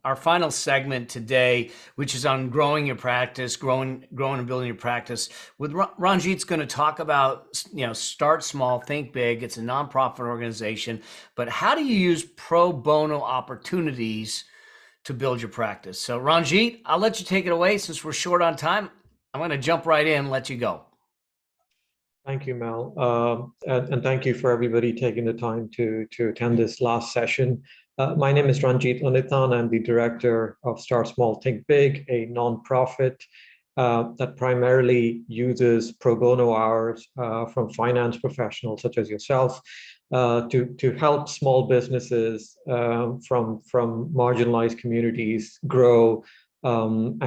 segment today, which is on growing your practice, growing and building your practice. With Ranjit's going to talk about, start small, think big. It's a nonprofit organization, but how do you use pro bono opportunities to build your practice? So Ranjit, I'll let you take it away since we're short on time. I'm going to jump right in and let you go. Thank you, Mel. And thank you for everybody taking the time to attend this last session. My name is Ranjit Unnithan. I'm the director of Start Small, Think Big, a nonprofit that primarily uses pro bono hours from finance professionals such as yourself to help small businesses from marginalized communities grow and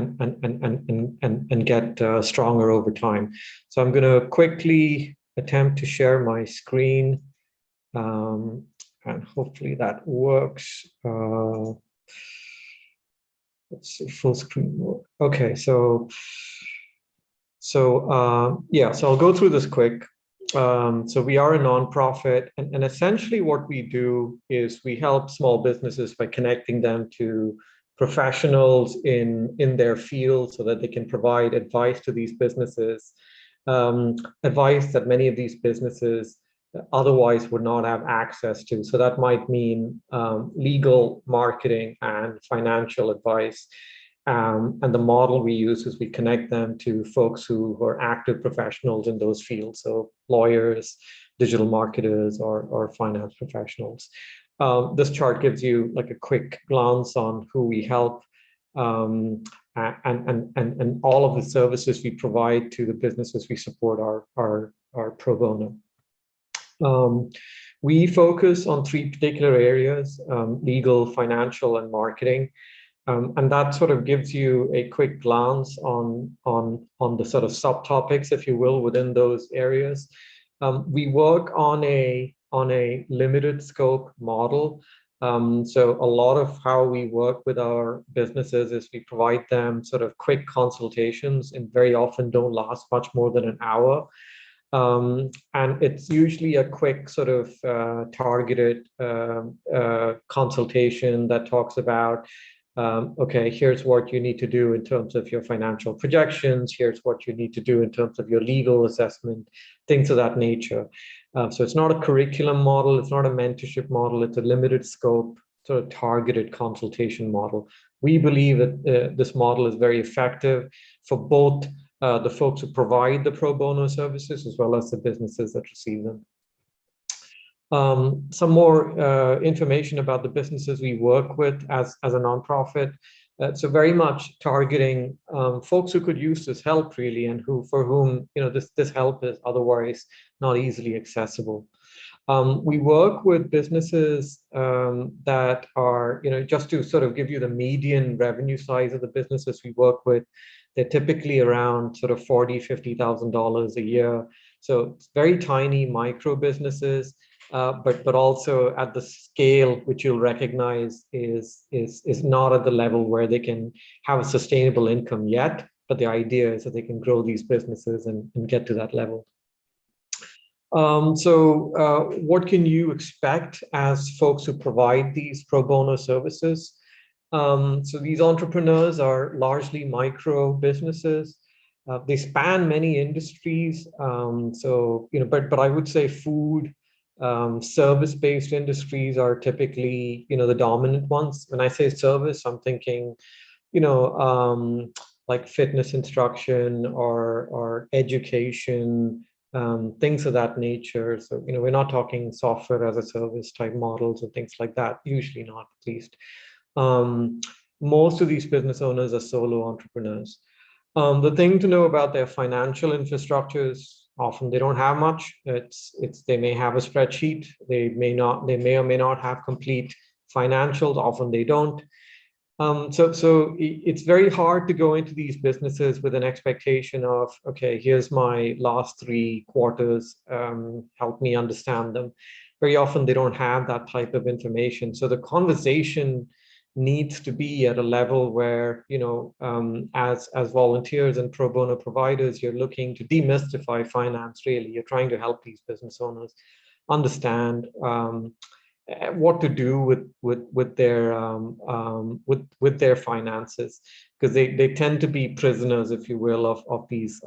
get stronger over time. So I'm going to quickly attempt to share my screen, and hopefully that works. Let's see, full screen mode. Okay, so I'll go through this quick. So we are a nonprofit, and essentially what we do is we help small businesses by connecting them to professionals in their field so that they can provide advice to these businesses, advice that many of these businesses otherwise would not have access to. So that might mean legal, marketing, and financial advice. And the model we use is we connect them to folks who are active professionals in those fields, so lawyers, digital marketers, or finance professionals. This chart gives you like a quick glance on who we help and all of the services we provide to the businesses we support are pro bono. We focus on three particular areas: legal, financial, and marketing. And that sort of gives you a quick glance on the sort of subtopics, if you will, within those areas. We work on a limited scope model. So a lot of how we work with our businesses is we provide them sort of quick consultations, and very often don't last much more than an hour. And it's usually a quick sort of targeted consultation that talks about, okay, here's what you need to do in terms of your financial projections. Here's what you need to do in terms of your legal assessment, things of that nature. So it's not a curriculum model. It's not a mentorship model. It's a limited scope, sort of targeted consultation model. We believe that this model is very effective for both the folks who provide the pro bono services as well as the businesses that receive them. Some more information about the businesses we work with as a nonprofit. So very much targeting folks who could use this help really, and for whom this help is otherwise not easily accessible. We work with businesses that are, just to sort of give you the median revenue size of the businesses we work with, they're typically around sort of $40,000, $50,000 a year. So it's very tiny micro businesses, but also at the scale which you'll recognize is not at the level where they can have a sustainable income yet. But the idea is that they can grow these businesses and get to that level. So what can you expect as folks who provide these pro bono services? So these entrepreneurs are largely micro businesses. They span many industries. But I would say food, service-based industries are typically, the dominant ones. When I say service, I'm thinking, like fitness instruction or education, things of that nature. So, we're not talking software as a service type models or things like that, usually not, at least. Most of these business owners are solo entrepreneurs. The thing to know about their financial infrastructure is often they don't have much. They may have a spreadsheet. They may or may not have complete financials. Often they don't. So it's very hard to go into these businesses with an expectation of, okay, here's my last 3 quarters, help me understand them. Very often they don't have that type of information. So the conversation needs to be at a level where, as volunteers and pro bono providers, you're looking to demystify finance, really. You're trying to help these business owners understand what to do with their finances, because they tend to be prisoners, if you will, of these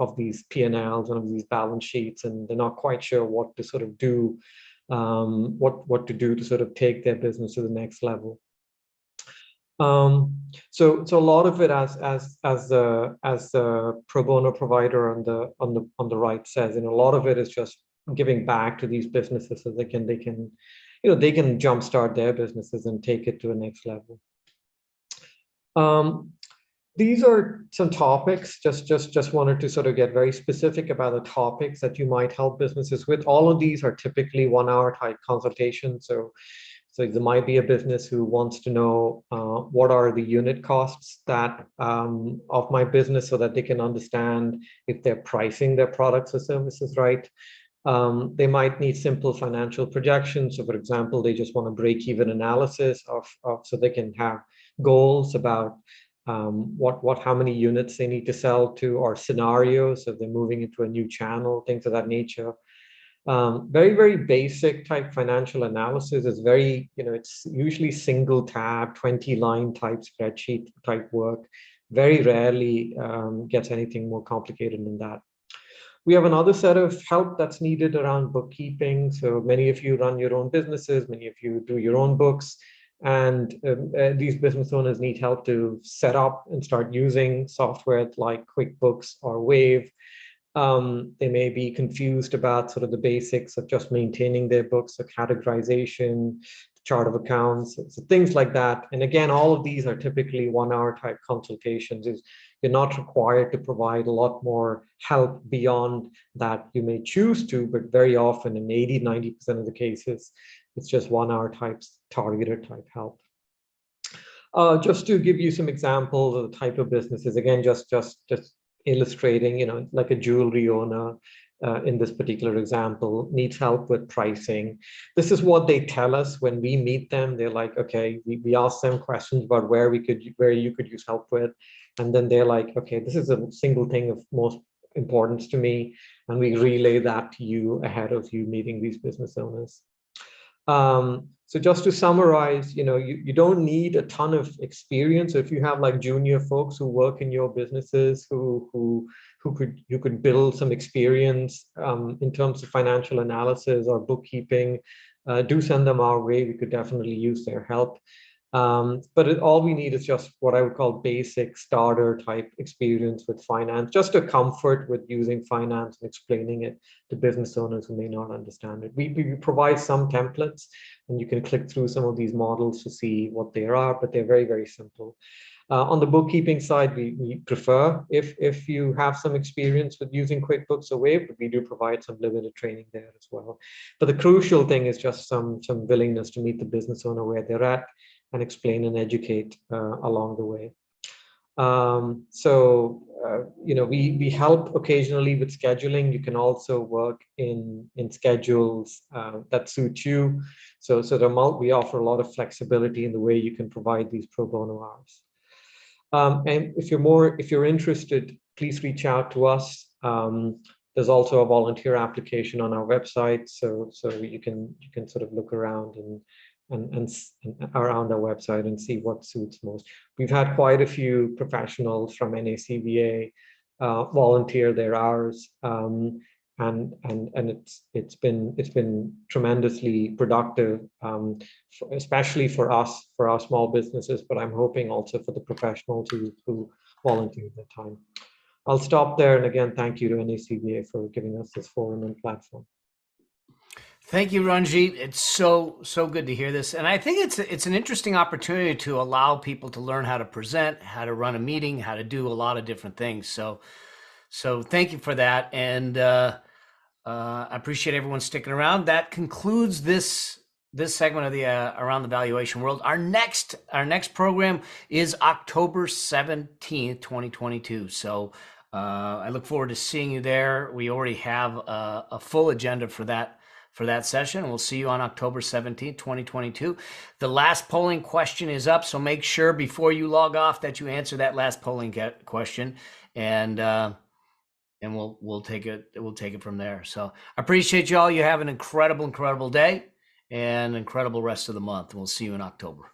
P&Ls and of these balance sheets, and they're not quite sure what to sort of do, what to do to sort of take their business to the next level. So a lot of it, as the pro bono provider on the right says, a lot of it is just giving back to these businesses so they can jumpstart their businesses and take it to a next level. These are some topics. Just wanted to sort of get very specific about the topics that you might help businesses with. All of these are typically 1-hour type consultations. So there might be a business who wants to know what are the unit costs of my business, so that they can understand if they're pricing their products or services right. They might need simple financial projections. So for example, they just want a break-even analysis so they can have goals about how many units they need to sell to, or scenarios if they're moving into a new channel, things of that nature. Very, very basic type financial analysis is very, it's usually single tab, 20-line type spreadsheet type work. Very rarely gets anything more complicated than that. We have another set of help that's needed around bookkeeping. So many of you run your own businesses, many of you do your own books, and these business owners need help to set up and start using software like QuickBooks or Wave. They may be confused about sort of the basics of just maintaining their books, the categorization, chart of accounts, so things like that. And again, all of these are typically 1-hour type consultations. You're not required to provide a lot more help beyond that. You may choose to, but very often in 80-90% of the cases, it's just 1-hour types, targeted type help. Just to give you some examples of the type of businesses, again, just illustrating, like a jewelry owner in this particular example needs help with pricing. This is what they tell us when we meet them. They're like, okay, we ask them questions about where you could use help with, and then they're like, okay, this is a single thing of most importance to me. and we relay that to you ahead of you meeting these business owners. So just to summarize, you don't need a ton of experience. If you have like junior folks who work in your businesses who could build some experience in terms of financial analysis or bookkeeping, do send them our way. We could definitely use their help. But all we need is just what I would call basic starter type experience with finance, just a comfort with using finance and explaining it to business owners who may not understand it. We provide some templates, and you can click through some of these models to see what they are, but they're very, very simple. On the bookkeeping side, we prefer if you have some experience with using QuickBooks or Wave, but we do provide some limited training there as well. But the crucial thing is just some willingness to meet the business owner where they're at and explain and educate along the way. We help occasionally with scheduling. You can also work in schedules that suit you. So we offer a lot of flexibility in the way you can provide these pro bono hours. And if you're interested, please reach out to us. There's also a volunteer application on our website, so you can sort of look around and around our website and see what suits most. We've had quite a few professionals from NACVA volunteer their hours, and it's been tremendously productive, especially for us, for our small businesses, but I'm hoping also for the professionals who volunteer their time. I'll stop there, and again, thank you to NACVA for giving us this forum and platform. Thank you, Ranjit. It's so good to hear this. And I think it's an interesting opportunity to allow people to learn how to present, how to run a meeting, how to do a lot of different things. So thank you for that. And I appreciate everyone sticking around. That concludes this segment of the Around the Valuation World. Our next program is October 17th, 2022. So I look forward to seeing you there. We already have a full agenda for that session. We'll see you on October 17th, 2022. The last polling question is up, so make sure before you log off that you answer that last polling question, and we'll take it from there. So I appreciate you all. You have an incredible day and incredible rest of the month. We'll see you in October.